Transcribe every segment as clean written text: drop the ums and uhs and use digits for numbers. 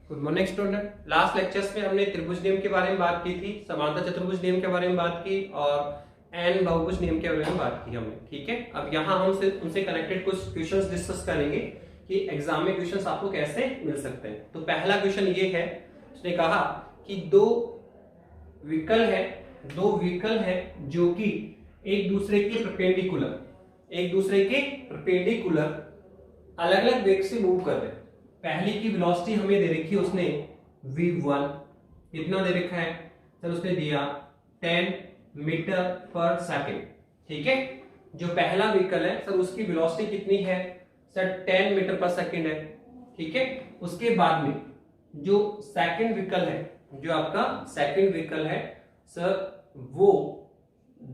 Good morning student. Last lectures में हमने त्रिभुज नियम के बारे में बात की थी, समांतर चतुर्भुज नियम के बारे में बात की और एन बहुभुज नियम के बारे में बात की हमने। ठीक है, अब यहाँ हम उनसे कनेक्टेड कुछ क्वेश्चंस डिस्कस करेंगे कि एग्जाम में क्वेश्चंस आपको कैसे मिल सकते हैं। तो पहला क्वेश्चन ये है, उसने कहा कि दो व्हीकल है जो कि एक दूसरे के परपेंडिकुलर अलग अलग वेग से मूव कर रहे हैं। पहली की वेलोसिटी हमें दे रखी है, उसने v1 कितना दे रखा है सर, उसने दिया 10 मीटर पर सेकंड। ठीक है, जो पहला व्हीकल है सर उसकी वेलोसिटी कितनी है सर, 10 मीटर पर सेकंड है। ठीक है, उसके बाद में जो सेकंड व्हीकल है, जो आपका सेकंड व्हीकल है सर, वो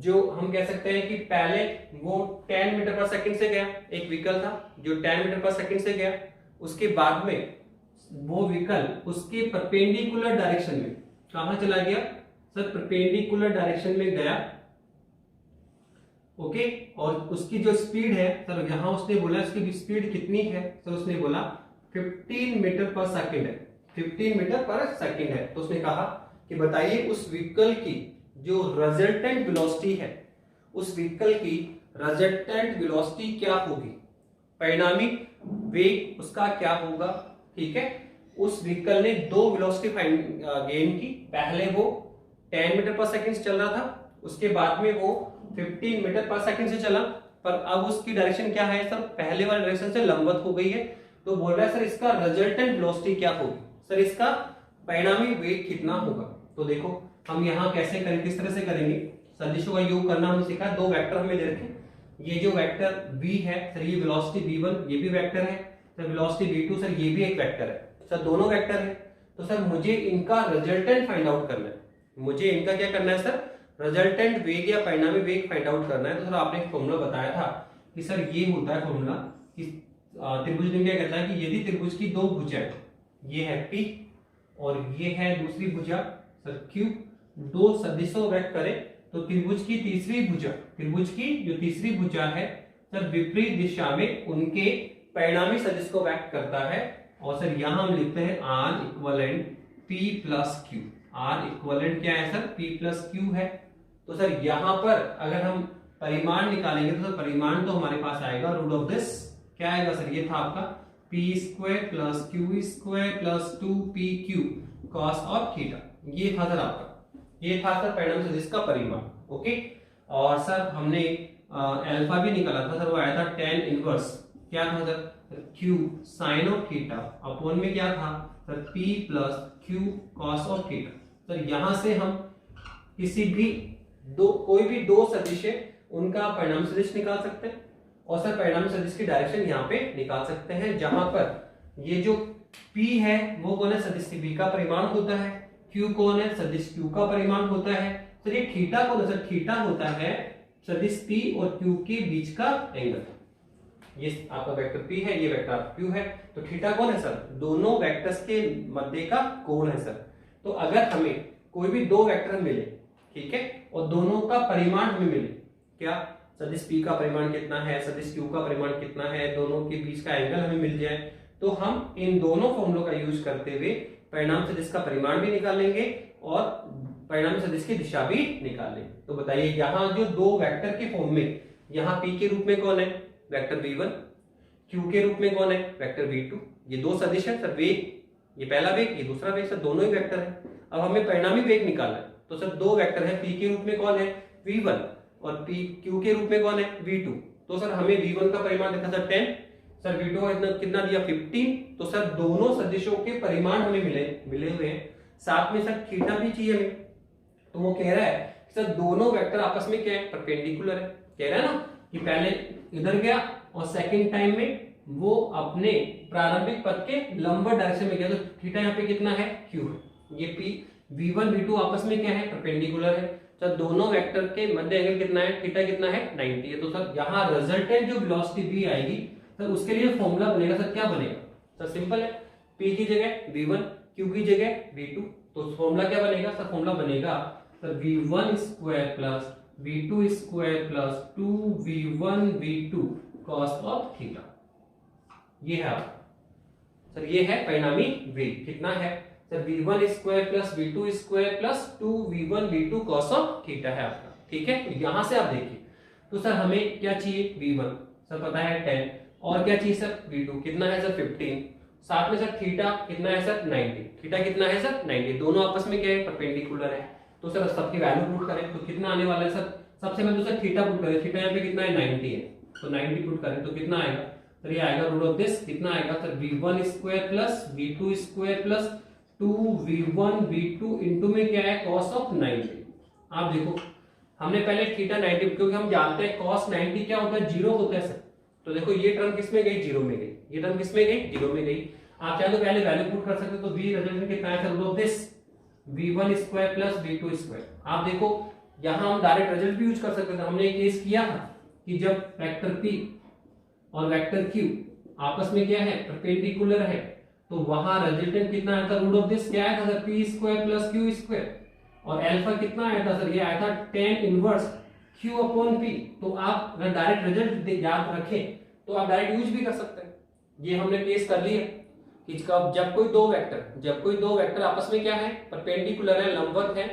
जो हम कह सकते हैं कि पहले वो 10 मीटर पर सेकंड से गया, एक व्हीकल था जो 10 मीटर पर सेकंड से गया, उसके बाद में वो व्हीकल उसके परपेंडिकुलर डायरेक्शन में कहां चला गया सर, परपेंडिकुलर डायरेक्शन में गया। ओके, और उसकी जो स्पीड है सर, यहां उसने बोला उसकी स्पीड कितनी है सर, उसने बोला 15 मीटर पर सेकंड है, 15 मीटर पर सेकंड है। तो उसने कहा कि बताइए उस व्हीकल की जो रिजल्टेंट वेलोसिटी है, उस व्हीकल की रिजल्टेंट वेलोसिटी क्या होगी, परिणामी वेग उसका क्या होगा। ठीक है, उस व्हीकल ने दो वेलोसिटी गेन की, पहले वो 10 मीटर पर सेकंड से चल रहा था, उसके बाद में वो 15 मीटर पर सेकंड से चला, पर अब उसकी डायरेक्शन क्या है सर, पहले वाले डायरेक्शन से लंबवत हो गई है। तो बोल रहा है सर इसका रिजल्टेंट वेलोसिटी क्या होगी, सर इसका परिणामी वेग कितना होगा। तो देखो हम यहाँ कैसे करेंगे, किस तरह से करेंगे, सदिशों का योग करना हमने सीखा। दो वेक्टर हमें दे रखे, ये जो वेक्टर v है सर, ये वेलोसिटी v1 ये भी वेक्टर है सर, वेलोसिटी v2 सर ये भी एक वेक्टर है सर, दोनों वेक्टर है। तो सर मुझे इनका रिजल्टेंट फाइंड आउट करना है, मुझे इनका क्या करना है सर, रिजल्टेंट वेग या परिणामी वेग फाइंड आउट करना है। तो सर आपने एक फॉर्मूला बताया था कि सर ये होता है फॉर्मूला कि त्रिभुज में क्या कहता है कि यदि त्रिभुज की दो भुजाएं, ये है p और ये है दूसरी भुजा सर q, दो सदिशों व्यक्त करें तो त्रिभुज की जो तीसरी भुजा है सर विपरीत दिशा में उनके परिणामी सदिश को व्यक्त करता है। और सर यहां हम लिखते हैं R equivalent P plus Q। R equivalent क्या है सर, P प्लस Q है। तो सर यहां पर अगर हम परिमाण निकालेंगे तो सर परिमाण तो हमारे पास आएगा रूट ऑफ दिस, क्या आएगा सर, ये था आपका p square plus q square plus 2pq cos of theta. ये था सर आपका, ये था सर परिणामी सदिश का परिमाण। ओके, और सर हमने अल्फा भी निकाला था सर, वो आया था tan इनवर्स, क्या था sir, q sin of theta upon में क्या था sir, p plus q cos of theta. Sir यहां से हम किसी भी कोई भी दो सदिश है उनका परिणामी सदिश निकाल सकते हैं, और सर परिणामी सदिश की डायरेक्शन यहाँ पे निकाल सकते हैं, जहां पर ये जो p है वो कौन है, सदिश p का परिमाण होता है, q कौन है, सदिश q का परिमाण होता है। सर ये थीटा कौन है सर, थीटा होता है सदिश p और q के बीच का एंगल। ये आपका वेक्टर p है, ये वेक्टर q है, तो थीटा कौन है सर, दोनों वेक्टर्स के मध्य का कोण है सर। तो अगर हमें कोई भी दो वेक्टर मिले, ठीक है, और दोनों का परिमाण हमें मिले, क्या सदिश p का परिमाण कितना है, सदिश q का परिमाण कितना है, दोनों के बीच का एंगल हमें मिल जाए, तो हम इन दोनों फॉर्मूलों का यूज करते हुए परिणाम सदिश का परिमाण भी निकाल लेंगे और परिणामी सदिश की दिशा भी निकाल लेंगे। तो बताइए यहाँ जो दो वेक्टर के फॉर्म में, यहाँ p के रूप में कौन है, वेक्टर v1, q के रूप में कौन है, वेक्टर v2। ये दो सदिश है सर, वेग, ये पहला वेग, ये दूसरा वेग, सर दोनों ही वेक्टर है। अब हमें परिणामी वेग निकालना है, तो सर दो वेक्टर है, p के रूप में कौन है v1 और q के रूप में कौन है v2। तो सर हमें v1 का परिमाण देखा सर 10, सर v2 का कितना दिया 15। तो सर दोनों सदिशों के परिमाण हमें मिले हुए हैं, साथ में सर थीटा भी चाहिए हमें। तो वो कह रहा है सर दोनों वेक्टर आपस में क्या है, परपेंडिकुलर है, कह रहा है ना कि पहले इधर गया और सेकंड टाइम में वो अपने प्रारंभिक पथ के लंबवत डायरेक्शन में गया, तो थीटा यहाँ पे कितना है, q है। ये p v1 v2 आपस में क्या है, परपेंडिकुलर है। सर दोनों वेक्टर के मध्य एंगल कितना है, थीटा कितना है, 90 है। तो सर यहाँ रिजल्टेंट जो वेलोसिटी v आएगी सर, उसके लिए फॉर्मूला बनेगा सर, क्या बनेगा सर, सिंपल है, p की जगह v1, q की जगह v2। तो फॉर्मूला क्या बनेगा सर, फॉर्मूला बनेगा sir v1 square plus v2 square plus 2v1 v2 cos of theta. ये है सर ये है परिणामी वेग, कितना है sir v1 square plus v2 square plus 2v1 v2 cos of theta है आपका, ठीक है। तो यहां से आप देखिए, तो सर हमें क्या चाहिए v1 सर पता है 10, और क्या चाहिए सर v2 कितना है सर 15, साथ में सर थीटा कितना है सर 90, थीटा कितना है सर 90, दोनों आपस में क्या है परपेंडिकुलर है। तो सर सबकी वैल्यू पुट करें तो कितना आने वाला है सर, सबसे पहले तो सर थीटा पुट करें, थीटा यहाँ पे कितना है 90 है, तो 90 पुट करें तो कितना आएगा सर, ये आएगा रूट ऑफ दिस, कितना आएगा sir v1 square plus v2 square plus 2v1 v2 into में क्या है cos ऑफ 90। आप देखो हमने पहले थीटा 90, क्योंकि हम जानते हैं cos 90 क्या होता है, जीरो होता है सर। तो देखो ये टर्म किस में गई, जीरो में गई, ये टर्म किस में गई, जीरो में गई। आप चाहे तो पहले वैल्यू पुट कर सकते हो, तो v रिजल्टेंट कितना है sir root of this v1 square plus v2 square. आप देखो यहां हम डायरेक्ट रिजल्ट भी यूज कर सकते थे, हमने एक केस किया था कि जब वेक्टर p और वेक्टर q आपस में क्या है परपेंडिकुलर है, तो वहां रिजल्टेंट कितना आया था रूट ऑफ दिस क्या आया था sir p square plus q square, और अल्फा कितना आया था सर, ये आया था tan inverse q upon p। तो आप अगर डायरेक्ट रिजल्ट याद रखें तो आप डायरेक्ट यूज भी कर सकते हैं। ये हमने केस कर लिया कि जब कोई दो वेक्टर आपस में क्या है परपेंडिकुलर है, लंबवत है,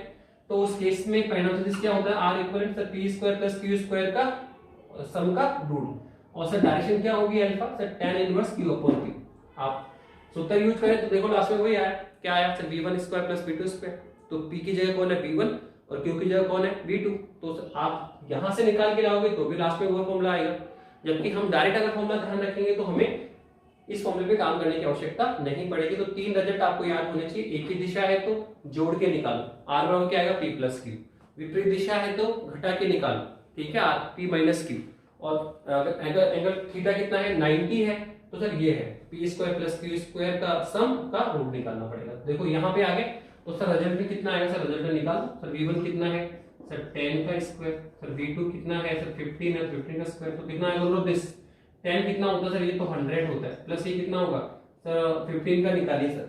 तो उस केस में परिणाम क्या होता है r equivalent sir p square plus q square का सम का रूट, और सर डायरेक्शन क्या होगी alpha sir tan inverse q upon p। आप सूत्र यूज करें तो देखो लास्ट में वही आया, क्या आया sir v1 square plus v2 square, तो p की जगह कौन है v1 और q की जगह कौन है v2, तो सर आप यहां से निकाल के लाओगे तो भी लास्ट में वो फॉर्मूला आएगा। जबकि हम डायरेक्ट अगर फॉर्मूला ध्यान रखेंगे तो हमें इस फॉर्मूले पे काम करने की आवश्यकता नहीं पड़ेगी। तो तीन रिजल्ट आपको याद होने चाहिए, एक ही दिशा है तो जोड़ के निकालो, r बराबर क्या आएगा p प्लस q, विपरीत दिशा है तो घटा के निकालो, ठीक है, p माइनस q, और एंगल थीटा कितना है 90 है, तो सर ये है p square plus q square का सम का रूट निकालना पड़ेगा। देखो यहाँ पे आगे तो सर रिजल्ट में कितना आएगा सर, रिजल्ट निकालो सर v1 कितना है सर 10 का स्क्वायर, सर v2 कितना है सर 15 है, 15 का स्क्वायर तो कितना आएगा रूट ऑफ दिस 10 कितना होता है सर, ये तो 100 होता है, प्लस ये कितना होगा सर 15 का निकालिए सर,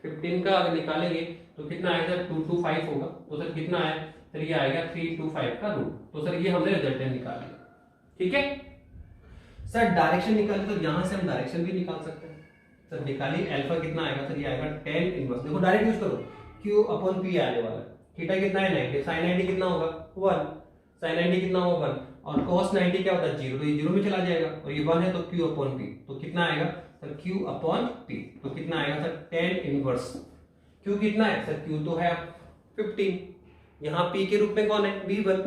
15 का अगर निकालेंगे तो कितना आएगा सर 225 होगा, तो सर कितना आया सर ये आएगा 325 का रूट। तो सर ये हमने रिजल्ट निकाल लिया, ठीक है। सर डायरेक्शन निकाले तो यहां से हम डायरेक्शन भी निकाल सकते हैं, सर निकालिए अल्फा कितना आएगा सर, ये आएगा tan इनवर्स, देखो डायरेक्ट यूज करो q अपॉन p आने वाला है, थीटा कितना है 90, sin 90 कितना होगा 1, sin 90 कितना होगा 1, और cos 90 क्या होता है 0, तो ये 0 में चला जाएगा, और ये 1 है तो q अपॉन p, तो कितना आएगा सर q अपॉन p, तो कितना आएगा सर tan इनवर्स, q कितना है सर, q तो है 15, यहाँ p के रूप में कौन है v1,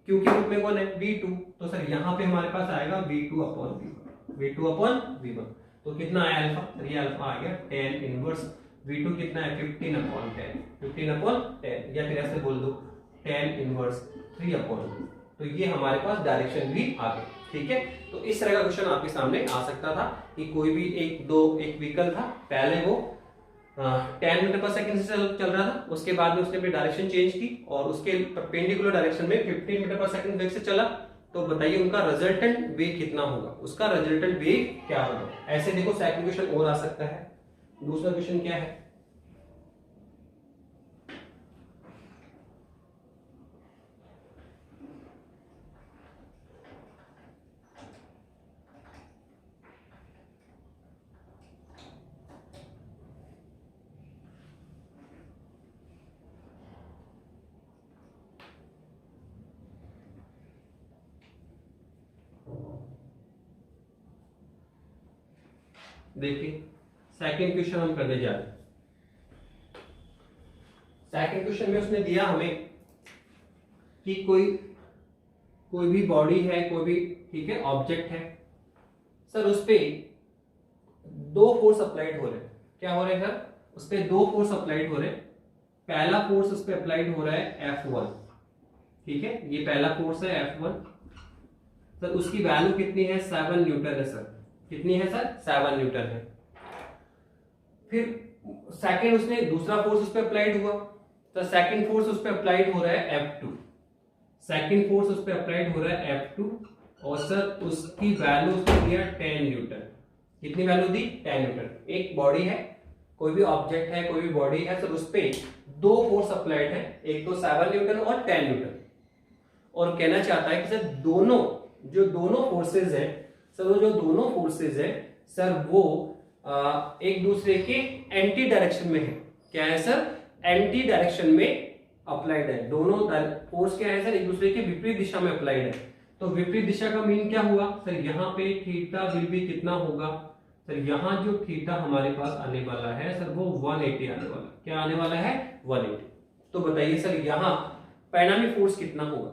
q के रूप में कौन है v2, तो सर यहाँ पे हमारे पास आएगा v2 upon v1, v2 upon v1, तो कितना आया अल्फा सर, ये अल्फा आ गया tan इनवर्स v2 कितना है 15 अपॉन 10, 15 अपॉन 10, या फिर ऐसे बोल दो tan इनवर्स 3 अपॉन 2, तो ये हमारे पास डायरेक्शन भी आ गई, ठीक है। तो इस तरह का क्वेश्चन आपके सामने आ सकता था कि कोई भी एक व्हीकल था, पहले वो 10 मीटर पर सेकंड से चल रहा था, उसके बाद में उसने अपनी डायरेक्शन चेंज की और उसके परपेंडिकुलर डायरेक्शन में 15 मीटर पर सेकंड वेग से चला, तो बताइए उनका रिजल्टेंट वेग कितना होगा, उसका रिजल्टेंट वेग क्या होगा। ऐसे देखो सेकंड क्वेश्चन और आ सकता है। दूसरा क्वेश्चन क्या है, देखिए सेकंड क्वेश्चन हम करने जा रहे हैं। सेकंड क्वेश्चन में उसने दिया हमें कि कोई भी बॉडी है, कोई भी ठीक है ऑब्जेक्ट है सर, उस पे दो फोर्स अप्लाइड हो रहे हैं, क्या हो रहे हैं सर, उस पे दो फोर्स अप्लाइड हो रहे हैं। पहला फोर्स उस पे अप्लाइड हो रहा है F1, ठीक है, ये पहला फोर्स है F1 सर, उसकी वैल्यू कितनी है 7 न्यूटन है सर, कितनी है सर 7 न्यूटन है। फिर सेकंड उसने दूसरा फोर्स उस पे अप्लाइड हुआ, तो सेकंड फोर्स उस पे अप्लाइड हो रहा है F2, सेकंड फोर्स उस पे अप्लाइड हो रहा है F2, और सर उसकी वैल्यू उसने दिया 10 न्यूटन, कितनी वैल्यू दी 10 न्यूटन। एक बॉडी है, कोई भी ऑब्जेक्ट है, कोई भी बॉडी है सर, उस पे दो फोर्स अप्लाइड है, एक तो 7 न्यूटन और 10 न्यूटन, और कहना चाहता है कि सर दोनों फोर्सेज है सर, वो जो दोनों फोर्सेज है सर वो एक दूसरे के एंटी डायरेक्शन में है। क्या है सर? एंटी डायरेक्शन में अप्लाइड है। दोनों फोर्स क्या है सर? एक दूसरे के विपरीत दिशा में अप्लाइड है। तो विपरीत दिशा का मीन क्या हुआ सर? यहाँ पे थीटा विल भी कितना होगा सर? यहाँ जो थीटा हमारे पास आने वाला है सर वो 180 आने वाला है। क्या आने वाला है? 180। तो बताइए सर यहाँ परिणामी फोर्स कितना होगा?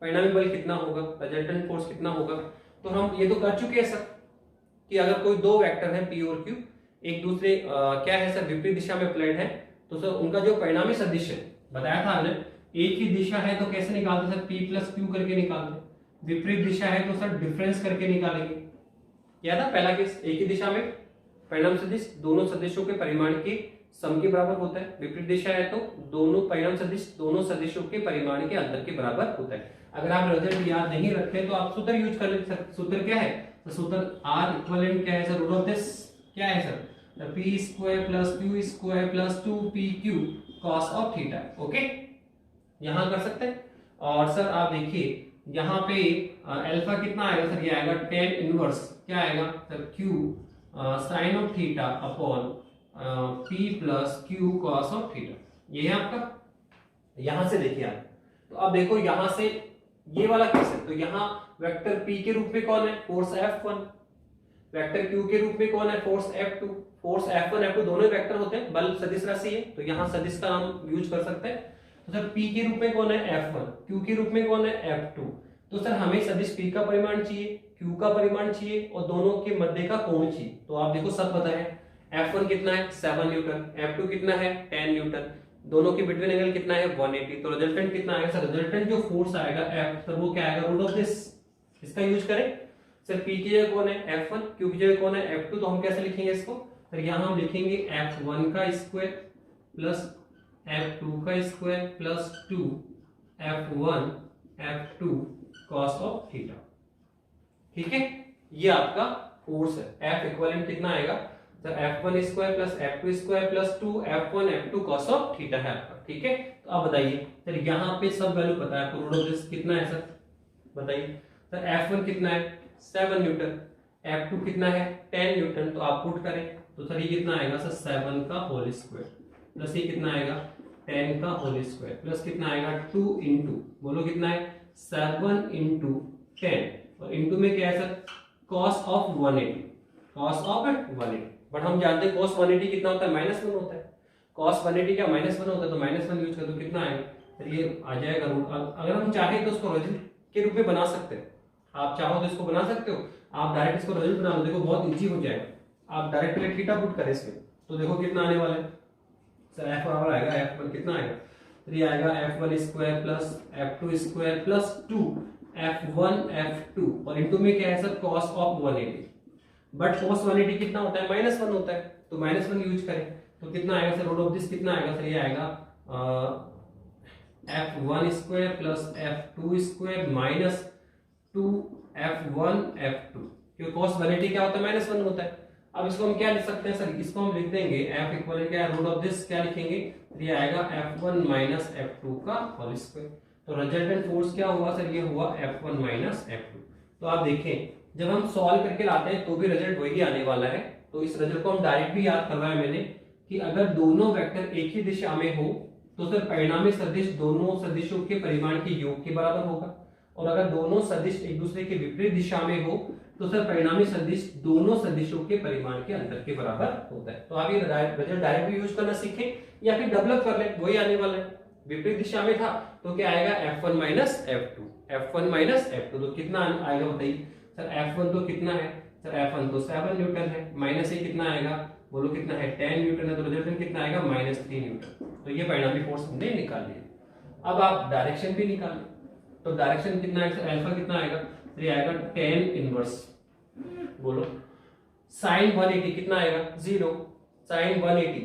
परिणामी बल कितना होगा? रिजल्टेंट फोर्स कितना होगा? तो हम ये तो कर चुके हैं सर कि अगर कोई दो वेक्टर है P और Q एक दूसरे क्या है सर? विपरीत दिशा में अप्लाइड है, तो सर उनका जो परिणामी सदिश है बताया था हमने, एक ही दिशा है तो कैसे निकालते सर? P प्लस Q करके निकालते। विपरीत दिशा है तो सर डिफरेंस करके निकालेंगे। क्या था पहला केस? एक ही दिशा में परिणाम सदिश दोनों सदिशों के परिमाण के सम के बराबर होता है। विपरीत दिशा है तो दोनों परिणाम सदिश दोनों सदिशों के परिमाण के अंतर के बराबर होता है। अगर आप रिजल्ट याद नहीं रखते तो आप सूत्र यूज कर लेते। सूत्र क्या है? तो सूत्र R इक्विवेलेंट क्या है सर? रूट ऑफ दिस क्या है sir? P square plus Q square plus 2PQ cos of theta. Okay, यहां कर सकते हैं। और सर आप देखिए यहाँ पे अल्फा कितना आएगा सर? ये आएगा tan इनवर्स क्या आएगा sir? Q sine of theta upon P plus Q cos of theta. ये है आपका। यहां से देखिए आप, तो अब देखो यहां से ये वाला केस है, तो यहाँ वेक्टर P के रूप में कौन है? Force F1। वेक्टर Q के रूप में कौन है? Force F2। Force F1 F2 दोनों वेक्टर होते हैं, बल सदिश राशि है, तो यहाँ सदिश का नाम यूज कर सकते हैं। तो सर P के रूप में कौन है? F1। Q के रूप में कौन है? F2। तो सर हमें सदिश P का परिमाण चाहिए, Q का परिमाण चाहिए और दोनों के मध्य का कोण चाहिए। तो आप देखो सब पता है, F1 कितना है? 7 न्यूटन, F2 कितना है? 10 न्यूटन, दोनों के बिटवीन एंगल कितना है? 180। तो रिजल्टेंट कितना आएगा सर? रिजल्टेंट जो फोर्स आएगा F सर वो क्या आएगा? Root of this. इसका यूज करें सर। P की जगह कौन है? F1, Q की जगह कौन है? F2। तो हम कैसे लिखेंगे इसको सर? यहाँ हम लिखेंगे F1 का स्क्वायर प्लस F2 का square plus 2 F1 F2 cos of theta. ठीक है, ये आपका फोर्स है। F इक्विवेलेंट कितना आएगा sir? F1 square plus F2 square plus 2 F1 F2 cos of theta है आपका। ठीक है, तो आप बताइए सर यहाँ पे सब वैल्यू पता है आपको। रूट ऑफ दिस कितना है सर? बताइए सर। F1 कितना है? 7 न्यूटन, F2 कितना है? 10 न्यूटन। तो आप पुट करें तो सर ये कितना आएगा सर? 7 का होल स्क्वायर प्लस ये कितना आएगा? 10 का होल स्क्वायर प्लस कितना आएगा? 2 इंटू, बोलो कितना है? 7 इंटू 10 और इंटू में क्या है sir? cos of 180। cos of 180, but हम जानते हैं cos 180 कितना होता है? -1 होता है। cos 180 क्या -1 होता है? तो -1 यूज कर दो, कितना आएगा सर? ये आ जाएगा रूट। अगर हम चाहें तो उसको रिजल्ट के रूप में बना सकते हैं। आप चाहो तो इसको बना सकते हो, आप डायरेक्ट इसको रिजल्ट बना लो, देखो बहुत इजी हो जाएगा। आप डायरेक्ट पहले थीटा पुट करें इसमें, तो देखो कितना आने वाला है सर? F बराबर आएगा F1 कितना आएगा? तो ये आएगा F1 square plus F2 square plus 2 F1 F2 और इनटू में क्या है sir? cos of 180। But cos 180 कितना होता है? -1 होता है, तो -1 यूज करें तो कितना आएगा सर? रूट ऑफ दिस कितना आएगा सर? ये आएगा F1 square plus F2 square minus 2 F1 F2, क्योंकि cos 180 क्या होता है? -1 होता है। अब इसको हम क्या लिख सकते हैं सर? इसको हम लिख देंगे F इक्वल क्या है? रूट ऑफ दिस क्या लिखेंगे? ये आएगा F1 माइनस F2 का होल स्क्वायर। तो रिजल्टेंट फोर्स क्या हुआ सर? ये हुआ F1 माइनस F2। तो आप देखें जब हम सॉल्व करके लाते हैं तो भी रिजल्ट वही आने वाला है। तो इस रिजल्ट को हम डायरेक्ट भी याद करवाया मैंने कि अगर दोनों वेक्टर एक ही दिशा में हो तो सर परिणामी सदिश दोनों सदिशों के परिमाण के योग के बराबर होगा, और अगर दोनों सदिश एक दूसरे के विपरीत दिशा में हो तो सर परिणामी सदिश दोनों सदिशों के परिमाण के अंतर के बराबर होता है। तो आप ये रिजल्ट डायरेक्ट भी यूज करना सीखें या फिर डेवलप कर लें, वही आने वाला है। विपरीत दिशा में था तो क्या आएगा? F1 minus F2, F1 minus F2। तो कितना आएगा बताइए सर? F1 तो कितना है सर? F1 तो 7 न्यूटन है, माइनस ये कितना आएगा? बोलो कितना है? 10 न्यूटन है, तो रिजल्टेंट कितना आएगा? -3 न्यूटन। तो ये परिणामी फोर्स हमने निकाल लिया। अब आप डायरेक्शन भी निकालें, तो डायरेक्शन कितना आएगा? अल्फा कितना आएगा? तो ये आएगा 10 इनवर्स, बोलो साइन 180 कितना आएगा? 0। साइन 180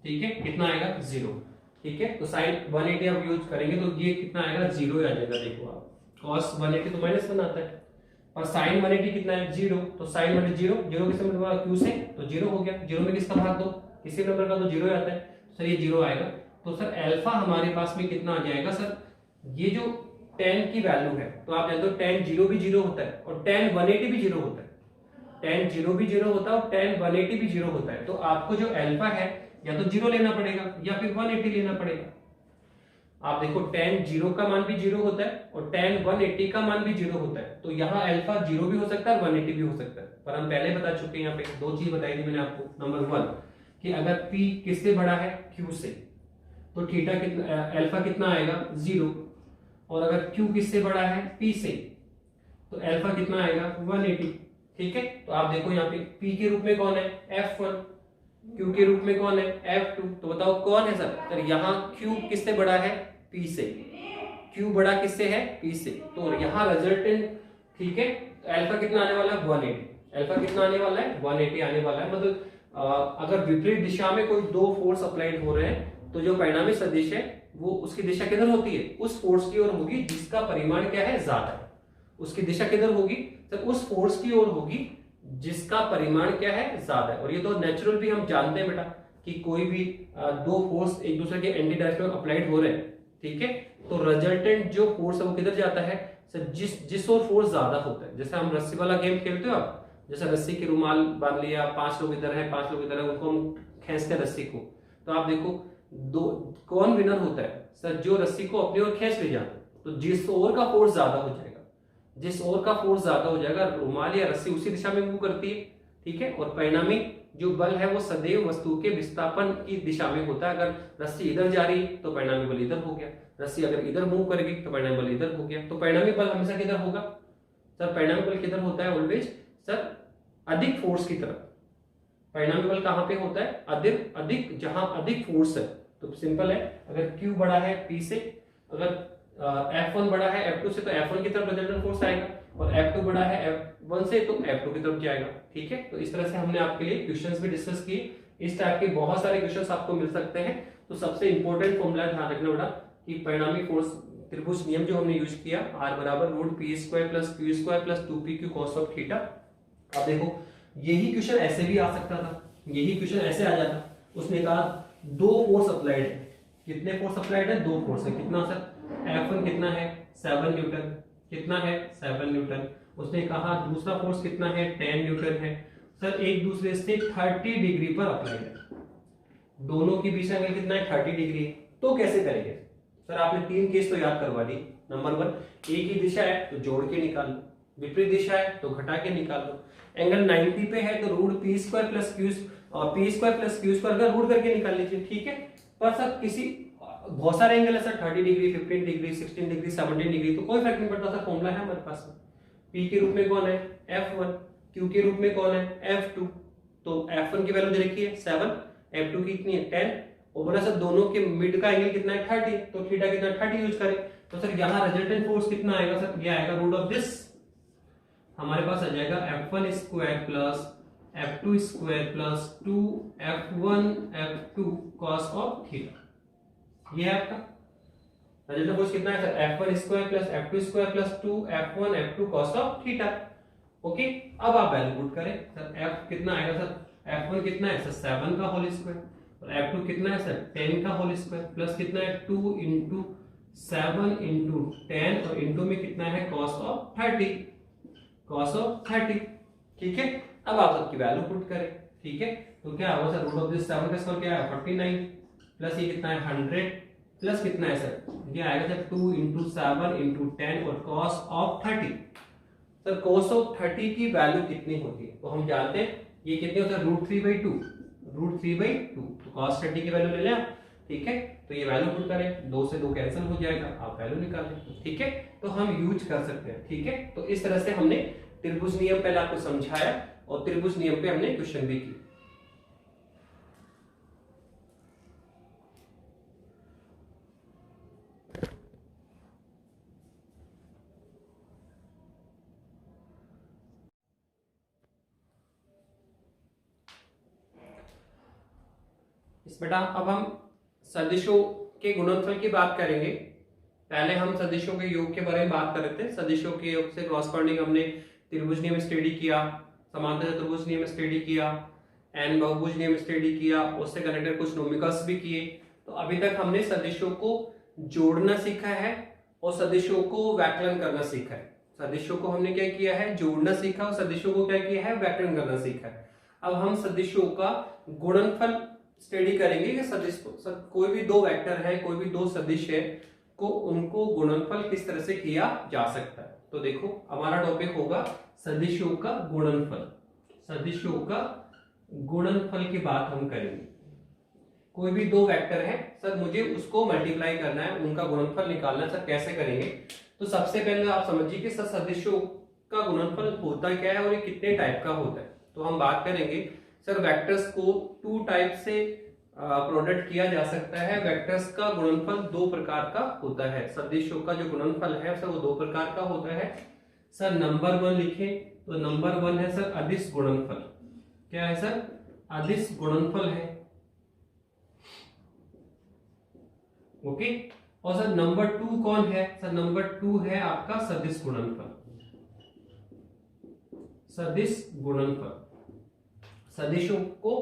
ठीक है, कितना आएगा? 0। ठीक है, तो साइन 180 आप यूज करेंगे तो ये कितना आएगा? 0 आ जाएगा। देखो आप cos 180 तो -1 आता है और साइन 180 कितना है? 0। तो साइन 180 0 किससे मल्टीप्लाई होगा? Q से, तो 0 हो गया। 0 में किसका भाग दो? किसी नंबर का, तो 0 आता है। सर ये 0 आएगा, तो सर अल्फा हमारे पास में कितना आ जाएगा सर? ये जो 10 की वैल्यू है, तो आप जानते हो tan 0 भी 0 होता है और tan 180 भी 0 होता है। tan 0 भी 0 होता है और tan 180 भी 0 होता है। तो आपको जो अल्फा है या तो 0 लेना पड़ेगा या फिर 180 लेना पड़ेगा। आप देखो tan 0 का मान भी 0 होता है और tan 180 का मान भी 0 होता है। तो यहाँ अल्फा 0 भी हो सकता है और 180 भी हो सकता है। पर हम पहले बता चुके हैं, यहाँ पे दो चीज बताई थी मैंने आपको। नंबर 1 कि अगर p किससे बड़ा है q से तो थीटा कितना, अल्फा कितना आएगा 0, और अगर q किससे बड़ा है p से तो अल्फा कितना आएगा 180। ठीक है, तो आप देखो यहाँ पे p के रूप में कौन है f1, q के रूप में कौन है f2। तो बताओ कौन है सर? तो यहाँ q किससे बड़ा है p से, q बड़ा किससे है p से। तो यहाँ रिजल्टेंट, ठीक है, अल्फा कितना आने वाला है 180, अल्फा कितना आने वाला है 180 आने वाला है। मतलब अगर विपरीत दिशा में कोई दो फोर्स अप्लाइड हो रहे हैं तो जो परिणामी सदिश है वो उसकी दिशा किधर होती है, उस फोर्स की ओर होगी जिसका परिमाण क्या है ज्यादा है। उसकी दिशा किधर होगी? तो उस फोर्स की ओर होगी जिसका परिमाण क्या है ज्यादा है। और ये तो नेचुरल भी हम जानते हैं बेटा कि कोई भी दो फोर्स एक दूसरे के एंटी डायरेक्शन में अप्लाइड हो रहे हैं, ठीक है, तो रिजल्टेंट जो फोर्स है वो किधर जाता है सर, जिस ओर फोर्स ज्यादा होता है। जैसे हम रस्सी वाला गेम खेलते हो आप, जैसे रस्सी के रुमाल बांध लिया, 5 लोग इधर है 5 लोग इधर है, उनको हम खींचते हैं रस्सी को। तो आप देखो दो कौन विनर होता है सर, जो रस्सी को अपनी ओर खींच ले जाता है। तो जिस ओर का फोर्स ज्यादा हो जाएगा, जिस ओर का फोर्स ज्यादा हो जाएगा, रुमाल या रस्सी उसी दिशा में मूव करती है, ठीक है। और परिणामी जो बल है वो सदैव वस्तु के विस्थापन की दिशा में होता है। अगर रस्सी इधर जा रही तो परिणामी बल इधर हो गया, रस्सी अगर इधर मूव करेगी तो परिणामी बल इधर हो गया। तो परिणामी बल हमेशा किधर होगा सर? परिणामी बल किधर होता है ऑलवेज सर? अधिक फोर्स की तरफ। परिणामी बल कहां पे होता है? अधिक जहां अधिक फोर्स है। तो सिंपल है, अगर Q बड़ा है P से, अगर F1 बड़ा है F2 से तो F1 की तरफ रिजल्टेंट फोर्स आएगा, और F2 बड़ा है F1 से तो F2 की तरफ जाएगा। ठीक है, तो इस तरह से हमने आपके लिए क्वेश्चंस भी डिस्कस किए। इस टाइप के बहुत सारे क्वेश्चंस आपको मिल सकते हैं। तो सबसे इंपॉर्टेंट फॉर्मूला ध्यान रखना बेटा कि परिणामी फोर्स त्रिभुज नियम जो हमने यूज किया, R बराबर √p² + q² + 2pq cos of theta. अब देखो यही क्वेश्चन ऐसे भी आ सकता था, यही क्वेश्चन ऐसे आ जाता। उसने कहा दो फोर्स अप्लाइड है। कितने फोर्स अप्लाइड है? दो फोर्स है। कितना सर? F1 कितना है 7 न्यूटन, कितना है 7 न्यूटन। उसने कहा दूसरा फोर्स कितना है 10 न्यूटन है। सर एक दूसरे से 30 डिग्री पर अप्लाइड है, दोनों के बीच एंगल कितना है 30 डिग्री। तो कैसे करेंगे सर? आपने 3 केस तो याद करवा दी। नंबर 1, एक ही दिशा है तो जोड़ के निकाल लो, विपरीत दिशा है तो घटा के निकाल लो। एंगल 90 पे है तो √p² + q² अगर रूट करके निकाल लीजिए, ठीक है। पर सर किसी बहुत सारे एंगल है sir, 30 degree 15 degree 16 degree 17 degree, तो कोई फर्क नहीं पड़ता सर। फॉर्मूला है हमारे पास। P के रूप में कौन है F1, Q के रूप में कौन है F2। तो F1 की वैल्यू दे रखी है 7, F2 की कितनी है 10, और बोला सर दोनों के मिड का एंगल कितना है 30, तो थीटा कितना 30 यूज करें। तो सर यहाँ रिजल्टेंट फोर्स कितना आएगा सर? ये आएगा रूट ऑफ दिस, हमारे पास आ जाएगा F1² + F2² + 2F1 F2 cos of theta. ये है आपका रिजल्टेंट फोर्स कितना है sir? F1² + F2² + 2F1 F2 cos of theta. Okay, अब आप वैल्यू पुट करें सर। F कितना आएगा सर? F1 कितना है सर 7 का होल स्क्वायर, और F2 कितना है सर 10 का होल स्क्वायर, प्लस कितना है 2 × 7 × 10, और इंटू में कितना है cos ऑफ 30, cos ऑफ 30। ठीक है, अब आप सबकी वैल्यू पुट करें, ठीक है। तो क्या होगा सर? रूट ऑफ दिस 7 का स्क्वायर क्या है 49, प्लस ये कितना है 100, प्लस कितना है सर? ये आएगा सर 2 × 7 × 10 और cos of 30। Sir cos of 30 की वैल्यू कितनी होती है? तो हम जानते हैं ये कितनी होता है √3/2, √3/2। तो cos 30 की वैल्यू ले लें आप, ठीक है। तो ये वैल्यू पुट करें, 2 से 2 कैंसिल हो जाएगा, आप वैल्यू निकालें, ठीक है। तो हम यूज कर सकते हैं, ठीक है। तो इस तरह से हमने त्रिभुज नियम पहले आपको समझाया और त्रिभुज नियम पे हमने क्वेश्चन भी किया। इस बेटा अब हम सदिशों के गुणनफल की बात करेंगे। पहले हम सदिशों के योग के बारे में बात कर रहे थे। सदिशों के योग से क्रॉसकॉर्डिंग हमने त्रिभुज नियम स्टडी किया, समांतर चतुर्भुज नियम स्टडी किया, एन बहुभुज नियम स्टडी किया, उससे कनेक्टेड कुछ न्यूमेरिकल्स भी किए। तो अभी तक हमने सदिशों को जोड़ना सीखा है और सदिशों को व्याकलन करना सीखा है। सदिशों को हमने क्या किया है, जोड़ना सीखा, और सदिशों को क्या किया है, व्याकरण करना सीखा है। अब हम सदिशों का गुणनफल स्टडी करेंगे कि सदिश कोई भी दो वेक्टर है, कोई भी दो सदिश है को उनको गुणनफल किस तरह से किया जा सकता है। तो देखो हमारा टॉपिक होगा सदिशों का गुणनफल। सदिशों का गुणनफल की बात हम करेंगे। कोई भी दो वेक्टर है सर, मुझे उसको मल्टीप्लाई करना है, उनका गुणनफल निकालना है सर, कैसे करेंगे। तो सबसे पहले आप समझिए कि सर सदिशों का गुणनफल होता क्या है और ये कितने टाइप का होता है। तो हम बात करेंगे सर वेक्टर्स को टू टाइप से प्रोडक्ट किया जा सकता है। वेक्टर्स का गुणनफल दो प्रकार का होता है। सदिशों का जो गुणनफल है सर वो दो प्रकार का होता है। सर नंबर 1 लिखें तो नंबर 1 है सर अदिश गुणनफल। क्या है सर, अदिश गुणनफल है। ओके। और सर नंबर 2 कौन है, सर नंबर 2 है आपका सदिश गुणनफल। सदिश गुणनफल, सदिशों को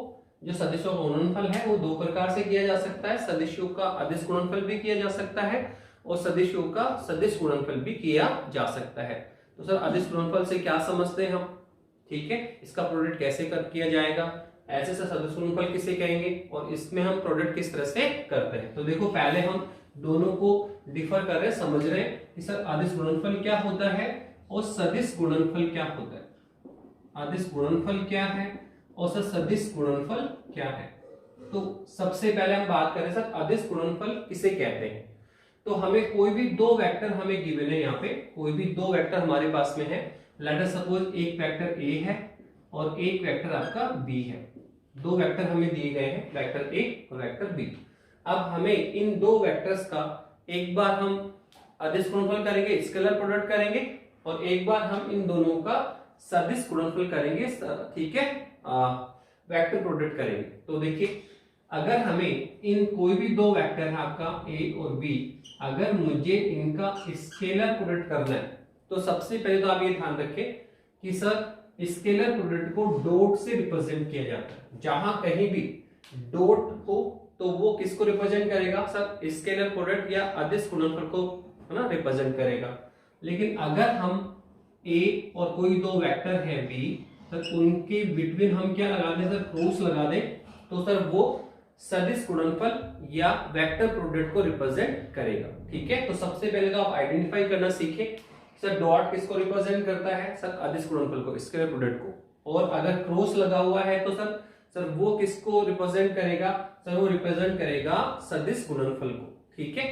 जो सदिशों का गुणनफल है वो दो प्रकार से किया जा सकता है। सदिशों का अदिश गुणनफल भी किया जा सकता है और सदिशों का सदिश गुणनफल भी किया जा सकता है। तो सर अदिश गुणनफल से क्या समझते हैं हम, ठीक है, इसका प्रोडक्ट कैसे किया जाएगा, ऐसे से सदिश गुणनफल किसे कहेंगे और इसमें हम प्रोडक्ट किस तरह से करते हैं। तो देखो पहले हम दोनों को डिफर कर रहे हैं, समझ रहे हैं कि सर अदिश गुणनफल क्या होता है और सदिश गुणनफल क्या होता है। अदिश गुणनफल क्या है और सर सदिश गुणनफल क्या है। तो सबसे पहले हम बात करें सर अदिश गुणनफल किसे कहते हैं। तो हमें कोई भी दो वेक्टर हमें गिवन है, यहाँ पे कोई भी दो वेक्टर हमारे पास में है। लेट अस सपोज एक वेक्टर ए है और एक वेक्टर आपका बी है। दो वेक्टर हमें दिए गए हैं, वेक्टर ए और वेक्टर बी। अब हमें इन दो वेक्टर्स का एक बार हम अदिश गुणनफल करेंगे, स्केलर प्रोडक्ट करेंगे, और एक बार हम इन दोनों का सदिश गुणनफल करेंगे, ठीक है, वेक्टर प्रोडक्ट करेंगे। तो देखिए अगर हमें इन कोई भी दो वेक्टर है आपका ए और बी, अगर मुझे इनका स्केलर प्रोडक्ट करना है तो सबसे पहले तो आप ये ध्यान रखें कि sir scalar product co dot से रिप्रेजेंट किया जाता है। जहां कहीं भी डॉट हो तो वो किसको रिप्रेजेंट करेगा, सर स्केलर प्रोडक्ट या अदिश गुणनफल को, है ना, रिप्रेजेंट करेगा। लेकिन अगर हम ए और कोई दो वेक्टर है बी, तो उनके बिटवीन हम क्या लगा दें सर, क्रॉस लगा दें, तो सर वो सदिश गुणनफल या वेक्टर प्रोडक्ट को रिप्रेजेंट करेगा। ठीक है, तो सबसे पहले तो आप आइडेंटिफाई करना सीखें सर डॉट किसको रिप्रेजेंट करता है, सर अदिश गुणनफल को, स्केलर प्रोडक्ट को। और अगर क्रॉस लगा हुआ है तो सर वो किसको रिप्रेजेंट करेगा, सर वो रिप्रेजेंट करेगा सदिश गुणनफल को। ठीक है,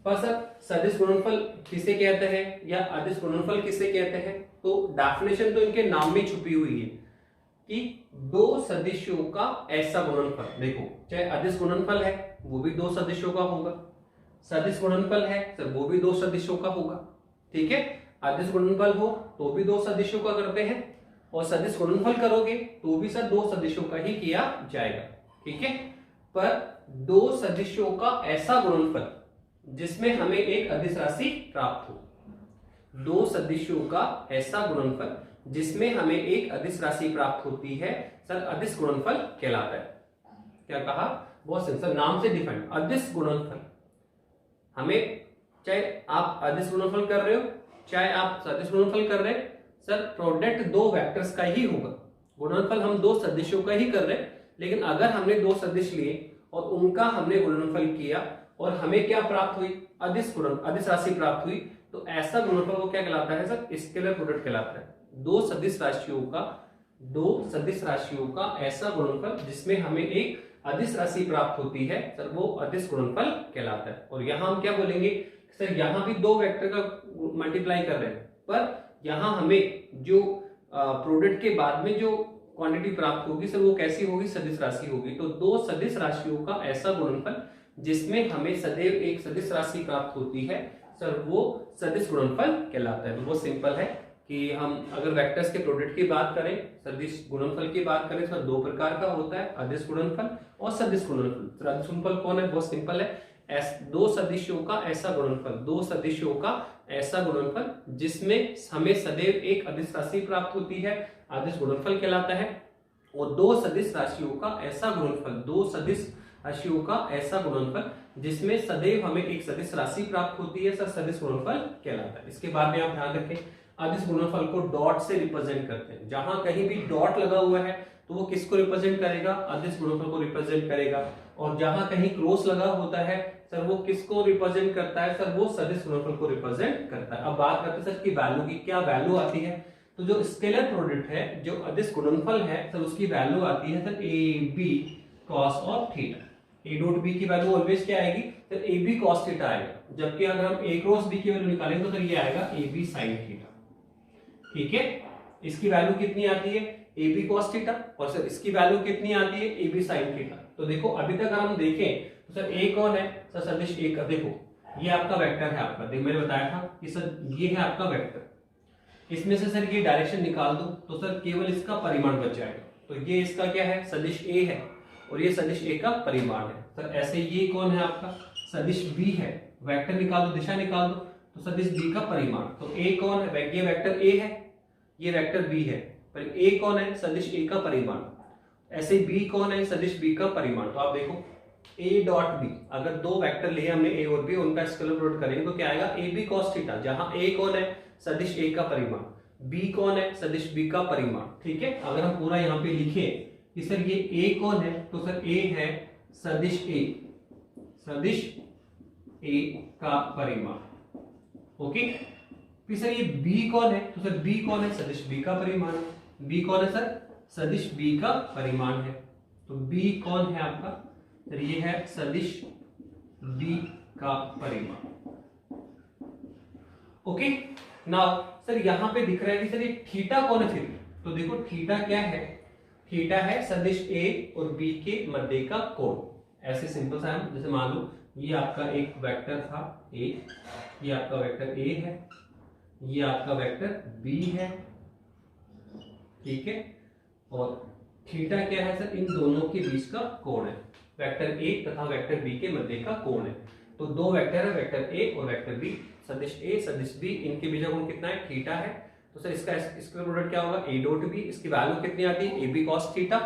पर सर सदिश गुणनफल किसे कहते हैं या अदिश गुणनफल किसे कहते हैं, तो डेफिनेशन तो इनके नाम में छुपी हुई है कि दो सदिशों का ऐसा गुणनफल। देखो चाहे अदिश गुणनफल है वो भी दो सदिशों का होगा, सदिश गुणनफल है सर वो भी दो सदिशों का होगा। ठीक है, अदिश गुणनफल हो तो भी दो सदिशों का करते हैं, और सदिश गुणनफल करोगे तो भी सर दो सदिशों का ही किया जाएगा। ठीक है, पर दो सदिशों का ऐसा गुणनफल जिसमें हमें एक अदिश राशि प्राप्त हो, दो सदिशों का ऐसा गुणनफल जिसमें हमें एक अदिश राशि प्राप्त होती है, सर अदिश गुणनफल कहलाता है। क्या कहा, बहुत सिंपल, नाम से डिफाइन अदिश गुणनफल। हमें चाहे आप अदिश गुणनफल कर रहे हो चाहे आप सदिश गुणनफल कर रहे हैं, सर प्रोडक्ट दो वेक्टर्स का ही होगा। गुणनफल हम दो सदिशों का ही कर रहे हैं, लेकिन अगर हमने दो सदिश लिए और उनका हमने गुणनफल किया और हमें क्या प्राप्त हुई, अदिश राशि प्राप्त हुई, तो ऐसा गुणनफल वो क्या कहलाता है, सर स्केलर प्रोडक्ट कहलाता है। दो सदिश राशियों का ऐसा गुणनफल जिसमें हमें एक अदिश राशि प्राप्त होती है, सर वो अदिश गुणनफल कहलाता है। और यहां हम क्या बोलेंगे, सर यहां भी दो वेक्टर का मल्टीप्लाई कर रहे हैं, पर यहां हमें जो प्रोडक्ट के बाद में जो क्वांटिटी प्राप्त होगी सर वो कैसी होगी, सदिश राशि होगी। तो दो सदिश राशियों का ऐसा गुणनफल जिसमें हमें सदैव एक सदिश राशि प्राप्त होती है, सर वो सदिश गुणनफल कहलाता है। तो वो सिंपल है कि हम अगर वेक्टर्स के प्रोडक्ट की बात करें, सदिश गुणनफल की बात करें, सर दो प्रकार का होता है, अदिश गुणनफल और सदिश गुणनफल। सर अदिश गुणनफल कौन है, बहुत सिंपल है, दो सदिशों का ऐसा गुणनफल, दो सदिशों का ऐसा गुणनफल जिसमें हमें सदैव एक अदिश राशि प्राप्त होती है, अदिश गुणनफल कहलाता है। और दो सदिश राशियों का ऐसा गुणनफल, दो सदिश राशियों का ऐसा गुणनफल जिसमें सदैव हमें एक सदिश राशि प्राप्त होती है, सर सदिश गुणनफल कहलाता है। इसके बाद में आप ध्यान रखें, अदिश गुणनफल को डॉट से रिप्रेजेंट करते हैं। जहां कहीं भी डॉट लगा हुआ है तो वो किसको रिप्रेजेंट करेगा, अदिश गुणनफल को रिप्रेजेंट करेगा। और जहां कहीं क्रॉस लगा होता है सर वो किसको रिप्रेजेंट करता है, सर वो सदिश गुणनफल को रिप्रेजेंट करता है। अब बात करते हैं सर की वैल्यू की, क्या वैल्यू आती है। तो जो स्केलर प्रोडक्ट है, जो अदिश गुणनफल है सर, उसकी वैल्यू आती है sir A B cos of theta. A dot B की वैल्यू ऑलवेज क्या आएगी sir, A B cos theta आएगा। जबकि अगर हम ए क्रॉस बी की वैल्यू निकालेंगे तो सर ये आएगा ए बी साइन थीटा। ठीक है, इसकी वैल्यू कितनी आती है, ए बी कॉस थीटा, और सर इसकी वैल्यू कितनी आती है, ए बी साइन थीटा। तो देखो अभी तक अगर हम देखें तो सर ए कौन है, सर सदिश ए का, देखो ये आपका वेक्टर है आपका, देखो मैंने बताया था कि सर ये है आपका वेक्टर, इसमें से सर ये डायरेक्शन निकाल दो तो सर केवल इसका परिमाण बच जाएगा। तो ये इसका क्या है, सदिश ए है, और ये सदिश ए का परिमाण है। सर ऐसे ये कौन है आपका, सदिश बी है, वेक्टर निकाल दो, दिशा निकाल दो, तो सदिश बी का परिमाण। तो ए कौन है, ये वेक्टर ए है, ये वेक्टर बी है, पर ए कौन है, सदिश ए का परिमाण। ऐसे बी कौन है, सदिश बी का परिमाण। तो आप देखो ए डॉट बी, अगर दो वेक्टर लिए हमने ए और बी, उनका स्केलर प्रोडक्ट करेंगे तो क्या आएगा, ए बी कॉस थीटा। जहां ए कौन है, सदिश ए का परिमाण, बी कौन है, सदिश बी का परिमाण। ठीक है, अगर हम पूरा यहाँ पे लिखे कि सर ये ए कौन है, तो सर ए है सदिश ए, सदिश ए का परिमाण। ओके, फिर सर ये बी कौन है, तो सर बी कौन है, सदिश बी का परिमाण। बी कौन है सर, सदिश बी का परिमाण है। तो बी कौन है आपका, सर ये है सदिश बी का परिमाण। ओके, नाउ सर यहां पे दिख रहा है कि सर ये थीटा कौन है फिर। तो देखो थीटा क्या है, थीटा है सदिश ए और बी के मध्य का कोण। ऐसे सिंपल सा है, जैसे मान लो ये आपका एक वेक्टर था ए, ये आपका वेक्टर ए है, ये आपका वेक्टर बी है। ठीक है, और थीटा क्या है सर, इन दोनों के बीच का कोण है, वेक्टर ए तथा वेक्टर बी के मध्य का कोण है। तो दो वेक्टर है, वेक्टर ए और वेक्टर बी, सदिश ए सदिश बी, इनके बीच का कोण कितना है, थीटा है। तो सर इसका स्क्वायर प्रोडक्ट क्या होगा, ए डॉट बी, इसकी वैल्यू कितनी आती है, A B cos theta.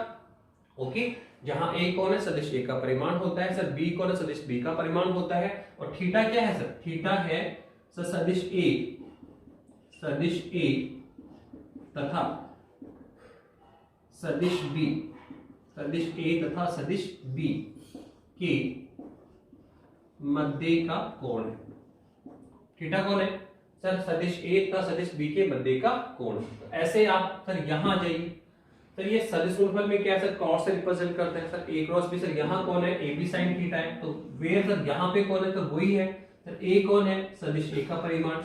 Okay, जहां ए कौन है, सदिश ए का परिमाण होता है, सर बी कौन है, सदिश बी का परिमाण होता है, और थीटा क्या है सर, थीटा है सर सदिश ए तथा सदिश बी, सदिश ए तथा सदिश बी के मध्य का कोण है। थीटा कौन है सर, सदिश ए तथा सदिश बी के मध्य का कोण। तो ऐसे आप सर यहां आ जाइए, सर ये सदिश गुणनफल में क्या है सर, क्रॉस से रिप्रेजेंट करते हैं। सर ए क्रॉस बी, सर यहाँ कौन है, ए बी साइन थीटा है, तो वेयर सर यहाँ पे कौन है, तो वही है सर, ए कौन है, सदिश ए का परिमाण,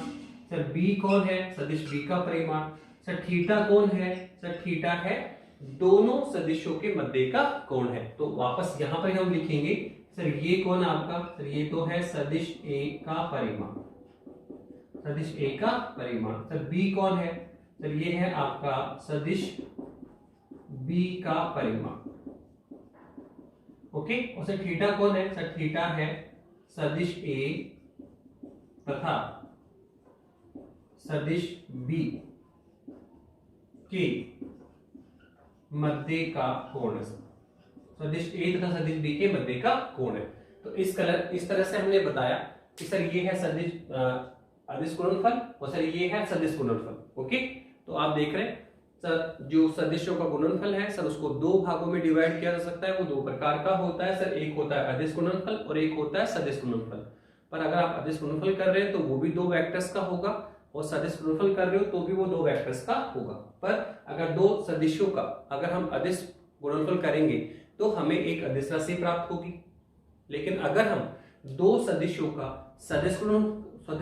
सर बी कौन है, सदिश बी का परिमाण, सर थीटा कौन है, सर थीटा है दोनों सदिशों के मध्य का कोण है। तो वापस यहाँ पर हम लिखेंगे सर ये कौन है आपका, सर ये तो है सदिश ए का परिमाण, सदिश ए का परिमाण। सर बी कौन है, सर ये है आपका सदिश बी का परिमाण। ओके, और सर थीटा कौन है, सर थीटा है सदिश ए तथा सदिश बी के मध्य का कोण है, सदिश ए तथा सदिश बी के मध्य का कोण है। तो इस तरह से हमने बताया कि सर ये है सदिश अदिश गुणनफल, और सर ये है सदिश गुणनफल। ओके, तो आप देख रहे हैं सर जो सदिशों का गुणनफल है सर उसको दो भागों में डिवाइड किया जा सकता है, वो दो प्रकार का होता है सर, एक होता है अदिश गुणनफल और एक होता है सदिश गुणनफल। पर अगर आप अदिश गुणनफल कर रहे हैं तो वो भी दो वेक्टर्स का होगा, और सदिश गुणनफल कर रहे हो तो भी वो दो वेक्टर्स का होगा। पर अगर दो सदिशों का अगर हम अदिश गुणनफल करेंगे तो हमें एक अदिश राशि प्राप्त होगी, लेकिन अगर हम दो सदिशों का सदिश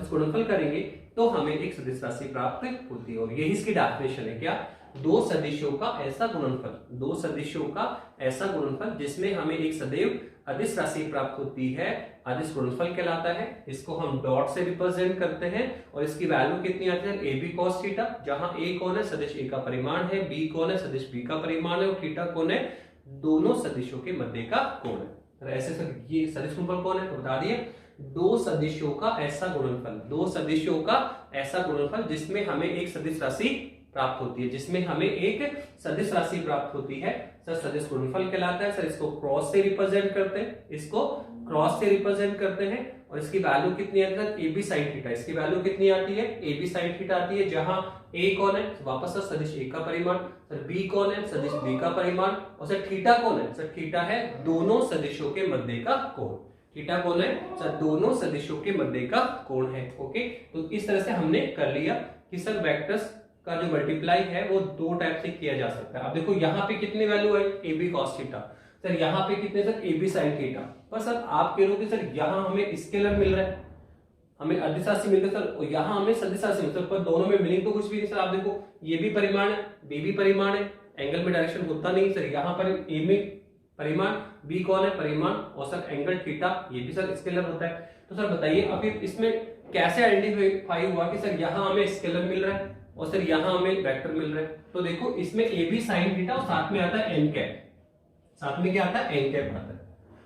गुणनफल करेंगे तो हमें एक सदिश राशि प्राप्त होती है। और यही इसकी डेफिनेशन है, क्या, दो सदिशों का ऐसा गुणनफल, दो सदिशों का ऐसा गुणनफल जिसमें हमें एक सदैव अदिश राशि प्राप्त होती है, अदिश गुणनफल कहलाता है। इसको हम डॉट से रिप्रेजेंट करते हैं, और इसकी वैल्यू कितनी आती है, ए बी कॉस थीटा। जहां ए कौन है, सदिश ए का परिमाण है, बी कौन है, सदिश बी का परिमाण है, और थीटा कौन है, दोनों सदिशों के मध्य का कोण है। ऐसे सर ये सदिश गुणनफल कौन है, तो बता दिए, दो सदिशों का ऐसा गुणनफल, दो सदिशों का ऐसा गुणनफल जिसमें हमें एक सदिश राशि प्राप्त होती है, जिसमें हमें एक सदिश राशि प्राप्त होती है, सर सदिश गुणनफल कहलाता है। सर इसको क्रॉस से रिप्रेजेंट करते हैं, इसको क्रॉस से रिप्रेजेंट करते हैं और इसकी वैल्यू कितनी आती है, ए बी साइन थीटा। इसकी वैल्यू कितनी आती है, ए बी साइन थीटा आती है, जहां ए कौन है, वापस सर सदिश ए का परिमाण, सर बी कौन है, सदिश बी का परिमाण, और सर थीटा कौन है, सर थीटा है दोनों सदिशों के मध्य का कोण। थीटा कौन है, सर दोनों सदिशों के मध्य का कोण है। ओके, तो इस तरह से हमने कर लिया कि सर वेक्टर्स का जो मल्टीप्लाई है वो दो टाइप से किया जा सकता है। अब देखो यहाँ पे कितनी वैल्यू है, A B cos theta, sir यहाँ पे कितने, sir A B sine theta. पर सर आप कह रहे हो कि सर यहाँ हमें स्केलर मिल रहा है, हमें अदिश राशि मिल रही है सर, यहाँ हमें सदिश राशि मिल, पर दोनों में मीनिंग तो कुछ भी नहीं सर। आप देखो ये भी परिमाण है, बी भी परिमाण है, एंगल में डायरेक्शन होता नहीं सर। यहाँ पर ए में परिमाण, बी कौन है, परिमाण, और सर एंगल थीटा, ये भी सर स्केलर होता है। तो सर बताइए अब इसमें कैसे आइडेंटिफाई हुआ कि सर यहाँ हमें स्केलर मिल रहा है और सर यहाँ हमें वेक्टर मिल रहा है। तो देखो इसमें ए बी साइन थीटा और साथ में आता है एन कैप, साथ में क्या आता है, एन कैप आता है।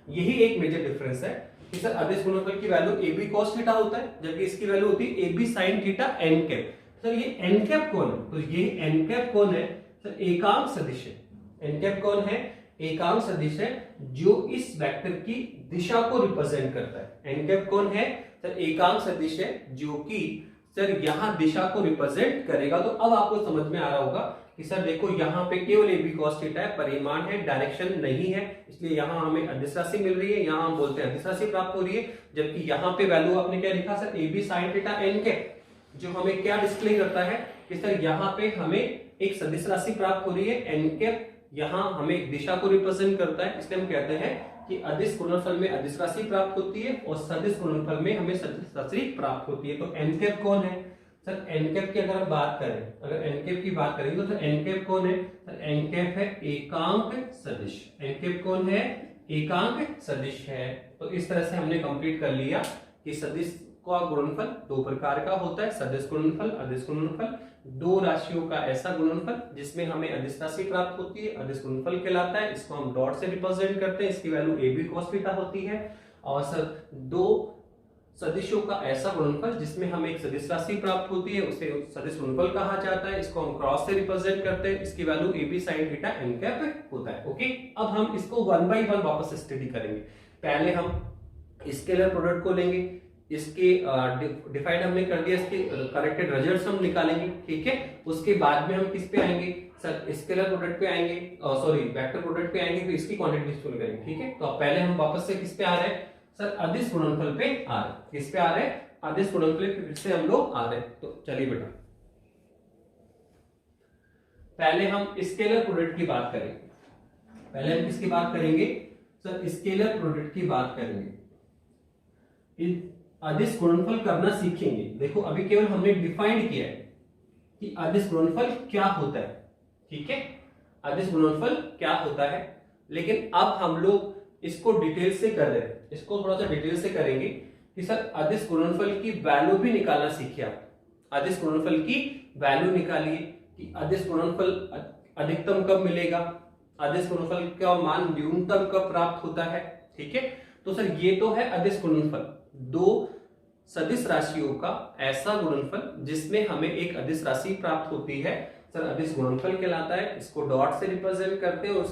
यही एक मेजर डिफरेंस है कि सर अदिश गुणनफल की value A B cos theta होता है, जबकि इसकी वैल्यू होती है A B sine theta n cap. Sir ये एन कैप कौन है, तो ये एन कैप कौन है, सर एकांक सदिश है। एन कैप कौन है, एकांक सदिश है जो इस वेक्टर की दिशा को रिप्रेजेंट करता है। एन कैप कौन है, सर एकांक सदिश है जो कि सर यहाँ दिशा को रिप्रेजेंट करेगा। तो अब आपको समझ में आ रहा होगा कि सर देखो यहाँ पे केवल ए बी कॉस थीटा है, परिमाण है, डायरेक्शन नहीं है, इसलिए यहाँ हमें अदिश राशि मिल रही है, यहाँ हम बोलते हैं अदिश राशि प्राप्त हो रही है। जबकि यहाँ पे वैल्यू आपने क्या लिखा sir, A B sine theta n cap, जो हमें क्या डिस्प्ले करता है कि सर यहाँ पे हमें एक सदिश राशि प्राप्त हो रही है, एन कैप यहाँ हमें दिशा को रिप्रेजेंट करता है। इसलिए हम कहते हैं कि अदिश गुणनफल में अदिश राशि प्राप्त होती है और सदिश गुणनफल में हमें सदिश राशि प्राप्त होती है। तो एन कैप कौन है, सर एन कैप की अगर हम बात करें, अगर एन कैप की बात करेंगे तो सर एन कैप कौन है, सर एन कैप है एकांक सदिश। एन कैप कौन है, एकांक सदिश है। तो इस तरह से हमने कंप्लीट कर लिया कि सदिश का गुणनफल दो प्रकार का होता है, सदिश गुणनफल, अदिश गुणनफल। दो राशियों का ऐसा गुणनफल जिसमें हमें अदिश राशि प्राप्त होती है, अदिश गुणनफल कहलाता है। इसको हम डॉट से रिप्रेजेंट करते हैं, इसकी value A B cos theta होती है। और सर दो सदिशों का ऐसा गुणनफल जिसमें हमें एक सदिश राशि प्राप्त होती है, उसे सदिश गुणनफल कहा जाता है। इसको हम क्रॉस से रिप्रेजेंट करते हैं, इसकी value A B sine theta n cap होता है। ओके, अब हम इसको वन बाय वन वापस स्टडी करेंगे। पहले हम स्केलर प्रोडक्ट को लेंगे, इसके डिफाइंड हमने कर दिया, इसके करेक्टेड रिजल्ट्स हम निकालेंगे, ठीक है। उसके बाद में हम किस पे आएंगे, सर स्केलर प्रोडक्ट पे आएंगे, सॉरी वेक्टर प्रोडक्ट पे आएंगे, तो इसकी क्वांटिटी डिस्प्ले करेंगे, ठीक है। तो पहले हम वापस से किस पे आ रहे हैं, सर अदिश गुणनफल पे आ रहे हैं। किस पे आ रहे हैं, अदिश गुणनफल पे फिर से हम लोग आ रहे हैं। तो चलिए बेटा, पहले हम स्केलर प्रोडक्ट की बात करेंगे। पहले हम किसकी बात करेंगे, सर स्केलर प्रोडक्ट की बात करेंगे। अदिश गुणनफल करना सीखेंगे। देखो अभी केवल हमने डिफाइंड किया है कि अदिश गुणनफल क्या होता है, ठीक है, अदिश गुणनफल क्या होता है। लेकिन अब हम लोग इसको डिटेल से कर रहे हैं, इसको थोड़ा सा डिटेल से करेंगे कि सर अदिश गुणनफल की वैल्यू भी निकालना सीखिए आप। अदिश गुणनफल की वैल्यू निकालिए कि अदिश गुणनफल अधिकतम कब मिलेगा, अदिश गुणनफल का मान न्यूनतम कब प्राप्त होता है, ठीक है। तो सर ये तो है अदिश गुणनफल, दो सदिश राशियों का ऐसा गुणनफल जिसमें हमें एक अदिश राशि प्राप्त होती है, सर अदिश गुणनफल कहलाता है। इसको डॉट से रिप्रेजेंट करते हैं।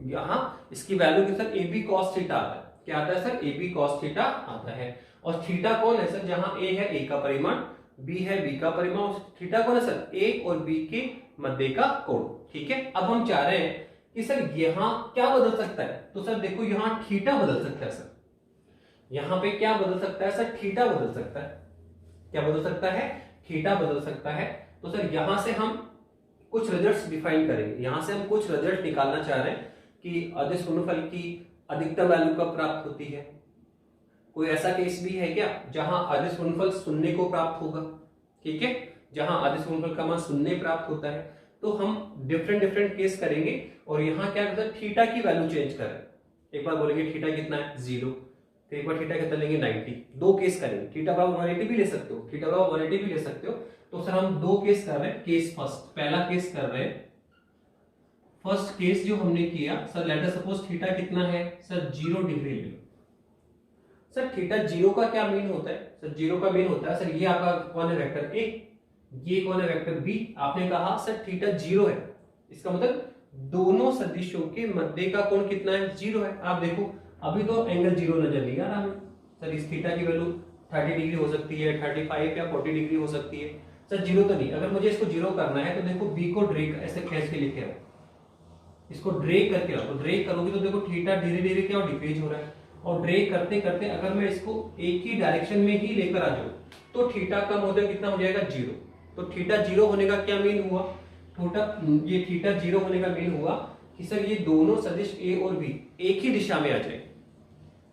यहाँ इसकी वैल्यू के sir A B cos theta आता है। क्या आता है sir, A B cos theta आता है। और थीटा कौन है सर, जहां ए है ए का परिमाण, बी है बी का परिमाण, थीटा कौन है सर, ए और बी के मध्य का कोण, ठीक है। अब हम चाह रहे हैं कि सर यहाँ क्या बदल सकता है, तो सर देखो यहाँ थीटा बदल सकता है सर, यहाँ पे क्या बदल सकता है सर, थीटा बदल सकता है। क्या बदल सकता है, थीटा बदल सकता है। तो सर यहां से हम कुछ रिजल्ट्स डिफाइन करेंगे, यहां से हम कुछ रिजल्ट निकालना चाह रहे हैं कि अदिश गुणनफल की अधिकतम वैल्यू कब प्राप्त होती है। कोई ऐसा केस भी है क्या जहां अदिश गुणनफल शून्य को प्राप्त होगा, ठीक है, जहां अदिश गुणनफल का मान शून्य प्राप्त होता है। तो हम डिफरेंट केस करेंगे और यहाँ क्या करते हैं, थीटा की वैल्यू चेंज करें। एक बार बोलेंगे थीटा कितना है 0, फिर एक बार थीटा कितना लेंगे 90। दो केस करेंगे, थीटा बराबर 180 भी ले सकते हो, थीटा बराबर 180 भी ले सकते हो। तो सर हम दो केस कर रहे हैं। केस फर्स्ट, पहला केस कर रहे हैं। फर्स्ट केस जो हमने किया sir, let us suppose theta कितना है सर 0 डिग्री ले लो। सर थीटा 0 का क्या मीन होता है, सर 0 का मीन होता है सर ये आपका कौन है वेक्टर ए, ये कौन है वेक्टर बी। आपने कहा सर थीटा 0 है, इसका मतलब दोनों सदिशों के मध्य का कोण कितना है 0 है। आप देखो अभी तो एंगल जीरो नजर नहीं आ रहा हमें। सर इस थीटा की वैल्यू 30 डिग्री हो सकती है, 35 या 40 डिग्री हो सकती है। सर जीरो तो नहीं, अगर मुझे इसको जीरो करना है तो देखो बी को ड्रैग ऐसे खींच के लिखे रहो, इसको ड्रैग करके रखो। ड्रैग करोगे तो देखो थीटा धीरे धीरे क्या डिक्रीज हो रहा है, और ड्रैग करते करते अगर मैं इसको एक ही डायरेक्शन में ही लेकर आ जाऊं तो थीटा कम होते कितना हो जाएगा, जीरो। तो थीटा जीरो होने का क्या मीन हुआ, ये थीटा जीरो होने का मीन हुआ कि सर ये दोनों सदिश ए और बी एक ही दिशा में आ जाए।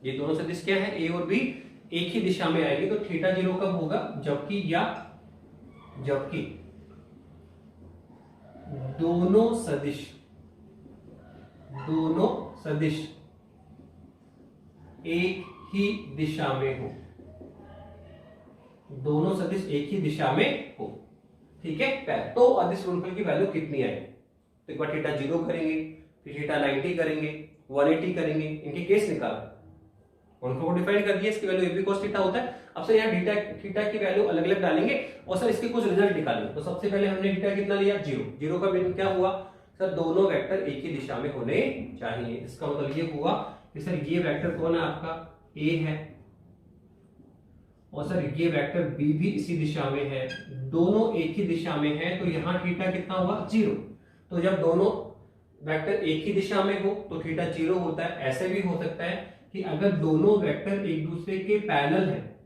ये दोनों सदिश क्या है, ए और बी एक ही दिशा में आएंगे। तो थीटा जीरो कब होगा, जबकि दोनों सदिश एक ही दिशा में हो, दोनों सदिश एक ही दिशा में हो। ठीक है, तो अदिश गुणनफल की वैल्यू कितनी आएगी, तो एक बार थीटा जीरो करेंगे, फिर थीटा 90 करेंगे, 180 करेंगे, इनके केस निकाला, गुणनफल को डिफाइन कर दिया, इसकी वैल्यू ab cos थीटा होता है। अब सर यहाँ थीटा की वैल्यू अलग अलग डालेंगे और सर इसके कुछ रिजल्ट निकालेंगे। तो सबसे पहले हमने थीटा कितना लिया, जीरो। जीरो का मीन क्या हुआ, सर दोनों वेक्टर एक ही दिशा में होने चाहिए। इसका मतलब ये हुआ कि सर ये वेक्टर कौन है आपका, ए है, और सर ये वेक्टर बी भी इसी दिशा में है, दोनों एक ही दिशा में है। तो यहाँ थीटा कितना हुआ, जीरो। तो जब दोनों वेक्टर एक ही दिशा में हो तो थीटा जीरो होता है। ऐसे भी हो सकता है कि अगर दोनों वेक्टर एक दूसरे के पैरेलल है,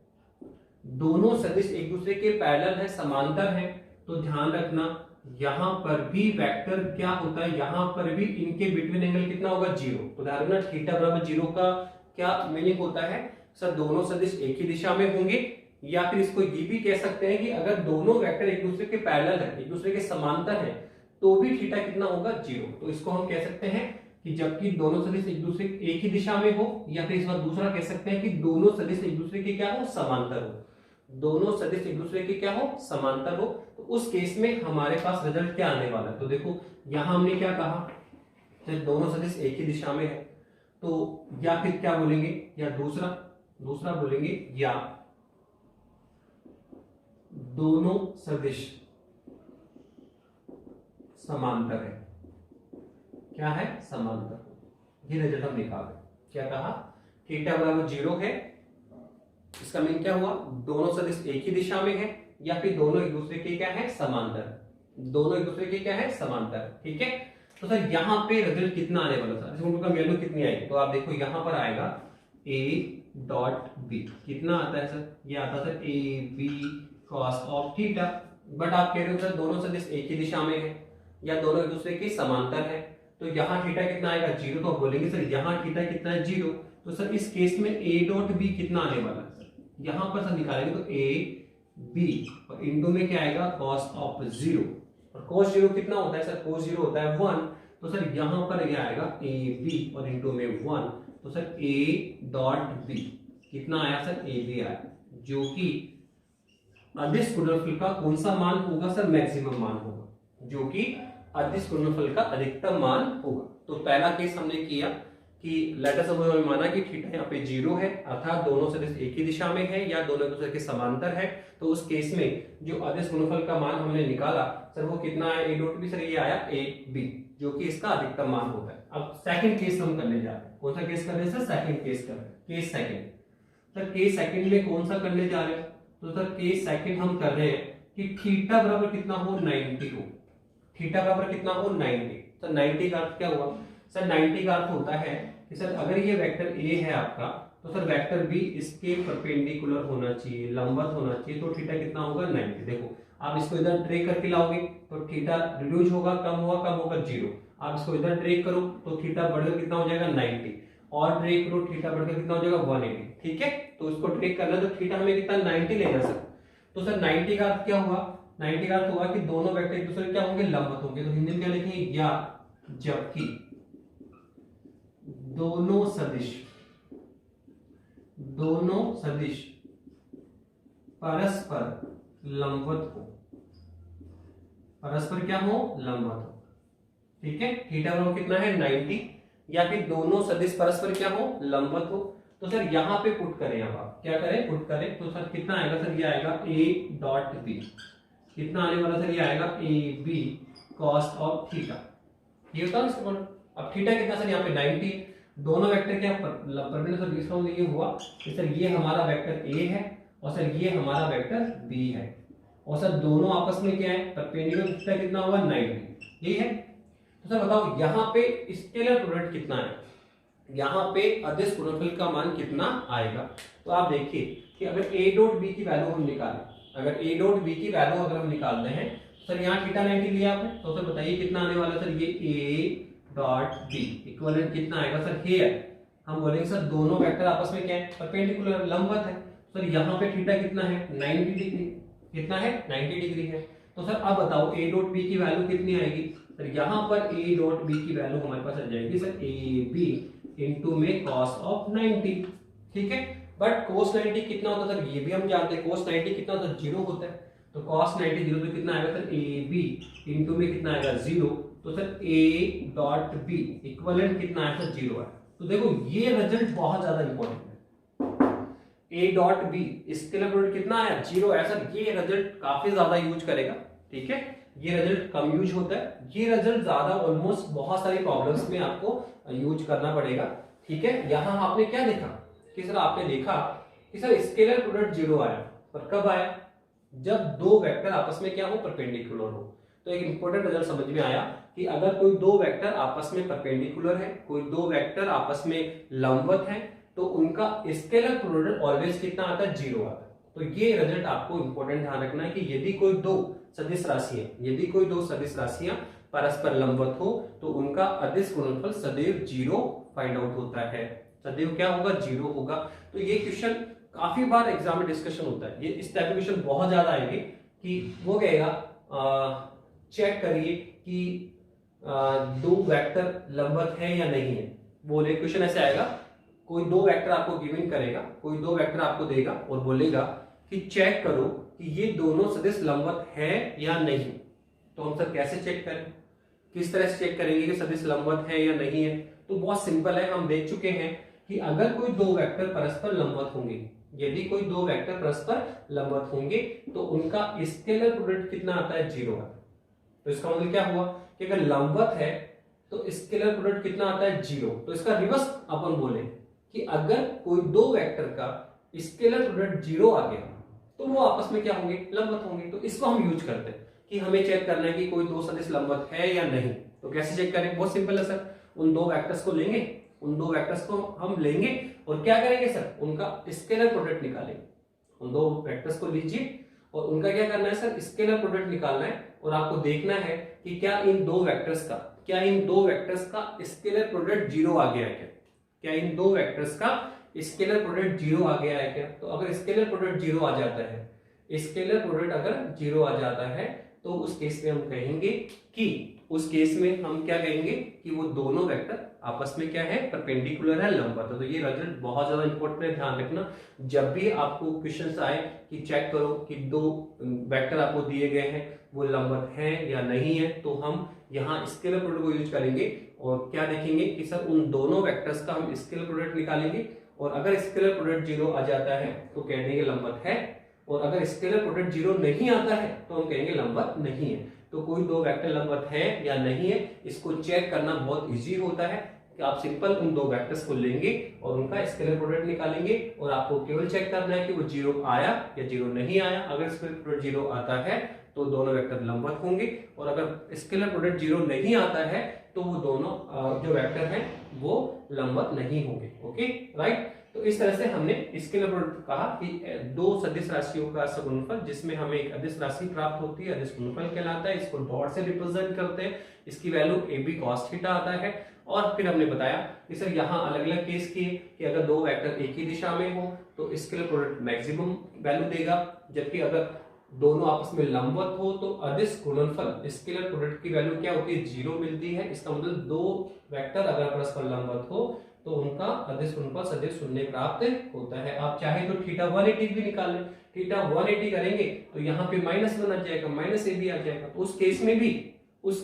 दोनों सदिश एक दूसरे के पैरेलल है, समांतर है, तो ध्यान रखना यहां पर भी वेक्टर क्या होता है, यहां पर भी इनके बिटवीन एंगल कितना होगा, जीरो। तो ध्यान रखना थीटा बराबर जीरो का क्या मीनिंग होता है, सर दोनों सदिश एक ही दिशा में होंगे, या फिर इसको ये भी कह सकते हैं कि अगर दोनों वेक्टर एक दूसरे के पैरेलल है, एक दूसरे के समांतर है, तो भी थीटा कितना होगा, जीरो। तो इसको हम कह सकते हैं कि जबकि दोनों सदिश एक दूसरे एक ही दिशा में हो, या फिर इस बार दूसरा कह सकते हैं कि दोनों सदिश एक दूसरे के क्या हो, समांतर हो। दोनों सदिश एक दूसरे के क्या हो, समांतर हो। तो उस केस में हमारे पास रिजल्ट क्या आने वाला है, तो देखो यहां हमने क्या कहा, जब दोनों सदिश एक ही दिशा में है, तो या फिर क्या बोलेंगे, या दूसरा बोलेंगे, या दोनों सदिश समांतर है। क्या है, समांतर। ये रिजल्ट हम निकाले, क्या कहा, थीटा बराबर जीरो है, इसका मीन क्या हुआ, दोनों सदिश एक ही दिशा में है, या फिर दोनों एक दूसरे के क्या है, समांतर। दोनों एक दूसरे के क्या है, समांतर। ठीक है, तो सर यहाँ पे रिजल्ट कितना आने वाला था, इसका वैल्यू कितनी आएगी, तो आप देखो यहाँ पर आएगा a डॉट बी, कितना आता है सर, ये आता है A B cos of theta. But आप कह रहे हो सर दोनों सदिश एक ही दिशा में है, या दोनों एक दूसरे के समांतर है, तो यहाँ थीटा कितना आएगा, जीरो। तो आप बोलेंगे सर यहाँ थीटा कितना है, जीरो। तो सर इस केस में a डॉट बी कितना आने वाला है, यहाँ पर सर निकालेंगे तो a b, और इंटू में क्या आएगा, cos ऑफ जीरो। और cos जीरो कितना होता है सर, cos जीरो होता है 1। तो सर यहाँ पर यह आएगा a b और इंटू में 1। तो सर a डॉट b कितना आया सर, a b आया, जो कि अदिश गुणनफल का कौन सा मान होगा सर, मैक्सिमम मान होगा, जो कि अदिश गुणनफल का अधिकतम मान होगा। तो पहला केस हमने किया कि लेटर सपोज हमने माना कि थीटा यहाँ पे जीरो है, अर्थात दोनों सदिश एक ही दिशा में है या दोनों एक दूसरे के समांतर है। तो उस केस में जो अदिश गुणनफल का मान हमने निकाला सर वो कितना आया, a डॉट बी, सर ये आया a b, जो कि इसका अधिकतम मान होता है। अब सेकंड केस हम करने जा रहे हैं, कौन सा केस कर रहे हैं सर, सेकंड केस कर रहे हैं, case second. Sir case second में कौन सा करने जा रहे हैं, तो सर केस सेकंड हम कर रहे हैं कि थीटा बराबर कितना हो, 90 हो। थीटा बराबर कितना हो, 90। सर 90 का अर्थ क्या हुआ, सर 90 का अर्थ होता है कि सर अगर ये वेक्टर a है आपका, तो सर वेक्टर b इसके परपेंडिकुलर होना चाहिए, लंबवत होना चाहिए। तो थीटा कितना होगा, 90। देखो आप इसको इधर ड्रैग करके लाओगे तो थीटा रिड्यूस होगा, कम होगा 0। आप इसको इधर ड्रैग करो तो थीटा बढ़कर कितना हो जाएगा, 90, और ड्रैग करो थीटा बढ़कर कितना हो जाएगा, 180। ठीक है, तो इसको ड्रैग करना तो थीटा हमें कितना, 90 लेना सर। तो सर 90 का अर्थ क्या हुआ, 90 का अर्थ हुआ कि दोनों वेक्टर एक दूसरे क्या होंगे, लंबवत होंगे। तो हिंदी में क्या लिखेंगे, या जबकि दोनों सदिश परस्पर लंबवत हो, परस्पर क्या हो, लंबवत हो। ठीक है, थीटा बराबर कितना है, 90, या फिर दोनों सदिश परस्पर क्या हो, लंबवत हो। तो सर यहाँ पे पुट करें, अब आप क्या करें, पुट करें, तो सर कितना आएगा सर, ये आएगा a डॉट बी, कितना आने वाला सर, ये आएगा a b cos of theta. ये होता है इसका। अब थीटा कितना सर यहाँ पे 90, दोनों वेक्टर क्या परपेंडिकुलर, सर इसका मतलब ये हुआ कि सर ये हमारा वेक्टर ए है और सर ये हमारा वेक्टर बी है, और सर दोनों आपस में क्या है परपेंडिकुलर, कितना हुआ 90, यही है। तो सर बताओ यहाँ पे स्केलर प्रोडक्ट कितना है, यहाँ पे अदिश गुणनफल का मान कितना आएगा। तो आप देखिए कि अगर a डॉट b की वैल्यू हम निकालें, अगर a डॉट b की वैल्यू अगर हम निकालते हैं, सर यहाँ थीटा 90 लिया आपने, तो सर बताइए कितना आने वाला सर, ये a डॉट b इक्विवेलेंट कितना आएगा सर, हेयर हम बोलेंगे सर दोनों वेक्टर आपस में क्या है परपेंडिकुलर, लंबवत है। सर यहाँ पे थीटा कितना है 90 डिग्री, कितना है 90 डिग्री है। तो सर अब बताओ a डॉट b की वैल्यू कितनी आएगी, सर यहाँ पर a डॉट b की वैल्यू हमारे पास आ जाएगी सर ab इंटू में cos ऑफ 90, ठीक है। बट cos 90 कितना होता है सर, ये भी हम जानते हैं cos 90 कितना होता है, 0 होता है। तो cos 90 0 तो कितना आएगा सर ab इंटू में कितना आएगा 0, तो sir a dot b equivalent कितना आया सर 0 है। तो देखो ये रिजल्ट बहुत ज्यादा इंपॉर्टेंट है, a dot b scalar product कितना आया 0 है सर, ये रिजल्ट काफी ज्यादा यूज करेगा, ठीक है। ये रिजल्ट कम यूज होता है, ये रिजल्ट ज्यादा ऑलमोस्ट बहुत सारी प्रॉब्लम्स में आपको यूज करना पड़ेगा, ठीक है। यहाँ आपने क्या देखा कि सर आपने देखा कि सर स्केलर प्रोडक्ट 0 आया, पर कब आया, जब दो वेक्टर आपस में क्या हो परपेंडिकुलर हो। तो एक इंपॉर्टेंट रिजल्ट समझ में आया कि अगर कोई दो वेक्टर आपस में परपेंडिकुलर है, कोई दो वेक्टर आपस में लंबवत है, तो उनका स्केलर प्रोडक्ट ऑलवेज कितना आता है 0 आता है। तो ये रिजल्ट आपको इंपॉर्टेंट ध्यान रखना है कि यदि कोई दो सदिश राशियां, यदि कोई दो सदिश राशियां परस्पर लंबवत हो तो उनका अदिश गुणनफल सदैव 0 फाइंड आउट होता है, सदैव क्या होगा 0 होगा। तो ये क्वेश्चन काफी बार एग्जाम में डिस्कशन होता है, ये इस टाइप के क्वेश्चन बहुत ज्यादा आएंगे कि वो कहेगा चेक करिए कि दो वेक्टर लंबवत है या नहीं है। बोले क्वेश्चन ऐसे आएगा, कोई दो वेक्टर आपको गिवन करेगा, कोई दो वेक्टर आपको देगा और बोलेगा कि चेक करो कि ये दोनों सदिश लंबवत है या नहीं। तो हम सर कैसे चेक करें, किस तरह से चेक करेंगे कि सदिश लंबवत है या नहीं है। तो बहुत सिंपल है, हम देख चुके हैं कि अगर कोई दो वेक्टर परस्पर लंबवत होंगे, यदि कोई दो वेक्टर परस्पर लंबवत होंगे तो उनका स्केलर प्रोडक्ट कितना आता है 0 आता है। तो इसका मतलब क्या हुआ कि अगर लंबवत है तो स्केलर प्रोडक्ट कितना आता है 0। तो इसका रिवर्स अपन बोले कि अगर कोई दो वेक्टर का स्केलर प्रोडक्ट 0 आ गया तो वो आपस में क्या होंगे लंबवत होंगे। तो इसको हम यूज करते हैं कि हमें चेक करना है कि कोई दो सदिश लंबवत है या नहीं। तो कैसे चेक करें, बहुत सिंपल है सर, उन दो वेक्टर्स को लेंगे, उन दो वेक्टर्स को हम लेंगे और क्या करेंगे सर, उनका स्केलर प्रोडक्ट निकालेंगे। उन दो वेक्टर्स को लीजिए और उनका क्या करना है सर, स्केलर प्रोडक्ट निकालना है और आपको देखना है कि क्या इन दो वेक्टर्स का स्केलर प्रोडक्ट 0 आ गया है क्या इन दो वेक्टर्स का स्केलर प्रोडक्ट 0 आ गया है क्या। तो अगर स्केलर प्रोडक्ट 0 आ जाता है, स्केलर प्रोडक्ट अगर 0 आ जाता है तो उस केस में हम कहेंगे कि उस केस में हम क्या कहेंगे कि वो दोनों वेक्टर आपस में क्या है परपेंडिकुलर है, लंबवत है। तो ये रिजल्ट बहुत ज्यादा इंपॉर्टेंट है, ध्यान रखना। जब भी आपको क्वेश्चंस आए कि चेक करो कि दो वेक्टर आपको दिए गए हैं वो लंबवत हैं या नहीं है, तो हम यहाँ स्केलर प्रोडक्ट को यूज करेंगे और क्या देखेंगे कि सर उन दोनों वेक्टर्स का हम स्केलर प्रोडक्ट निकालेंगे और अगर स्केलर प्रोडक्ट 0 आ जाता है तो कह देंगे लंबवत है, और अगर स्केलर प्रोडक्ट 0 नहीं आता है तो हम कहेंगे लंबवत नहीं है। तो कोई दो वेक्टर लंबवत है या नहीं है, इसको चेक करना बहुत इजी होता है कि आप सिंपल उन दो वेक्टर्स को लेंगे और उनका स्केलर प्रोडक्ट निकालेंगे और आपको केवल चेक करना है कि वो 0 आया या 0 नहीं आया। अगर स्केलर प्रोडक्ट 0 आता है तो दोनों वेक्टर लंबवत होंगे और अगर स्केलर प्रोडक्ट 0 नहीं आता है तो वो दोनों जो वेक्टर हैं वो लंबवत नहीं होंगे। Okay right. तो इस तरह से हमने स्केलर प्रोडक्ट कहा कि दो सदिश राशियों का गुणनफल जिसमें हमें एक अदिश राशि प्राप्त होती है, अदिश गुणनफल कहलाता है। इसको डॉट से रिप्रेजेंट करते हैं, इसकी वैल्यू ab cos थीटा आता है। और फिर हमने बताया कि सर यहाँ अलग अलग केस किए कि अगर दो वेक्टर एक ही दिशा में हो तो स्केलर प्रोडक्ट मैक्सिमम वैल्यू देगा, जबकि अगर दोनों आपस में लंबवत हो तो अदिश गुणनफल स्केलर प्रोडक्ट की वैल्यू क्या होती है 0 मिलती है। इसका मतलब दो वेक्टर अगर परस्पर लंबवत हो तो उनका अदिश गुणनफल सदैव 0 प्राप्त होता है। आप चाहे तो थीटा 180 भी निकाल लें, थीटा 180 करेंगे तो यहाँ पे -1 आ जाएगा, -ab आ जाएगा। तो उस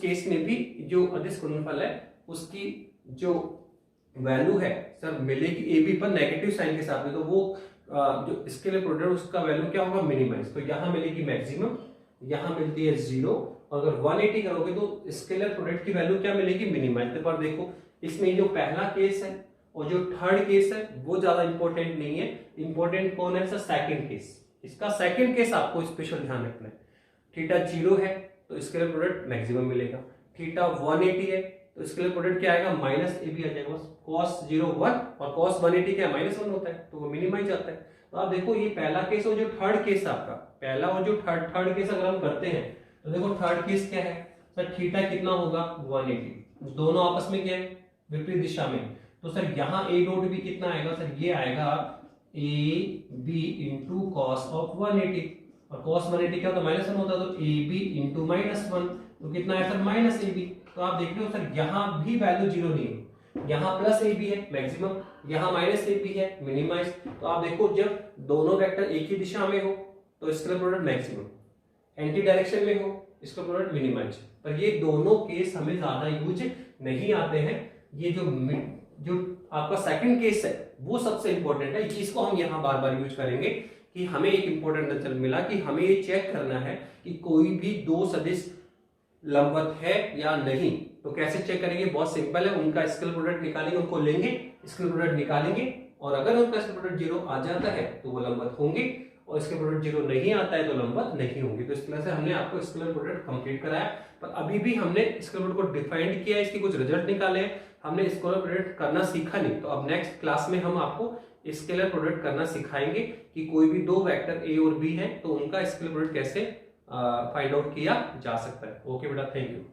केस में भी जो अदिश गुणनफल है उसकी जो वैल्यू है सर मिलेगी ab पर नेगेटिव साइन के साथ में, तो वो जो स्केलर प्रोडक्ट उसका वैल्यू क्या होगा मिनिमाइज। तो यहाँ मिलेगी मैक्सिमम, यहाँ मिलती है 0, और अगर 180 करोगे तो स्केलर प्रोडक्ट की वैल्यू क्या मिलेगी मिनिमाइज। पर देखो इसमें जो पहला केस है और जो थर्ड केस है वो ज्यादा इंपॉर्टेंट नहीं है, इंपॉर्टेंट कौन है सर, सेकंड केस। इसका सेकंड केस आपको स्पेशल ध्यान रखना है। थीटा 0 है तो स्केलर प्रोडक्ट मैक्सिमम मिलेगा, थीटा 180 है तो स्केलर प्रोडक्ट क्या आएगा, माइनस ए बी आ जाएगा बस। cos 0 1 और cos 180 क्या माइनस 1 होता है, तो वो मिनिमाइज आता है। तो आप देखो ये पहला केस और जो थर्ड केस है आपका, पहला और जो थर्ड केस अगर हम करते हैं तो देखो थर्ड केस क्या है सर, थीटा कितना होगा 180, दोनों आपस में क्या है, विपरीत दिशा में। तो सर यहाँ ए डॉट भी कितना आएगा सर, ये आएगा A B into cos of 180, और cos 180 क्या होता है माइनस 1 होता है, तो ए बी इंटू माइनस 1, तो कितना है सर माइनस ए बी। तो आप देख रहे हो सर यहाँ भी वैल्यू जीरो नहीं है, यहाँ प्लस ए बी है मैक्सिमम, यहाँ माइनस ए बी है मिनिमाइज। तो आप देखो जब दोनों वेक्टर एक ही दिशा में हो तो scalar product maximum, anti direction में हो इसका प्रोडक्ट मिनिमाइज। पर ये दोनों केस हमें ज्यादा यूज नहीं आते हैं। ये जो आपका सेकंड केस है वो सबसे इंपॉर्टेंट है, इसको हम यहाँ बार बार यूज करेंगे कि हमें एक इंपॉर्टेंट रिजल्ट मिला कि हमें ये चेक करना है कि कोई भी दो सदिश लंबवत है या नहीं। तो कैसे चेक करेंगे, बहुत सिंपल है, उनका स्केलर प्रोडक्ट निकालेंगे, उनको लेंगे, स्केलर प्रोडक्ट निकालेंगे, और अगर उनका स्केलर प्रोडक्ट 0 आ जाता है तो वो लंबवत होंगे, और इसके प्रोडक्ट 0 नहीं आता है तो लंबवत नहीं होंगे। तो इस तरह से हमने आपको स्केलर प्रोडक्ट कंप्लीट कराया, पर अभी भी हमने स्केलर प्रोडक्ट को डिफाइंड किया, इसके कुछ रिजल्ट निकाले, हमने स्केलर प्रोडक्ट करना सीखा नहीं। तो अब नेक्स्ट क्लास में हम आपको स्केलर प्रोडक्ट करना सिखाएंगे कि कोई भी दो वेक्टर ए और बी हैं तो उनका स्केलर प्रोडक्ट कैसे फाइंड आउट किया जा सकता है। ओके बेटा, थैंक यू।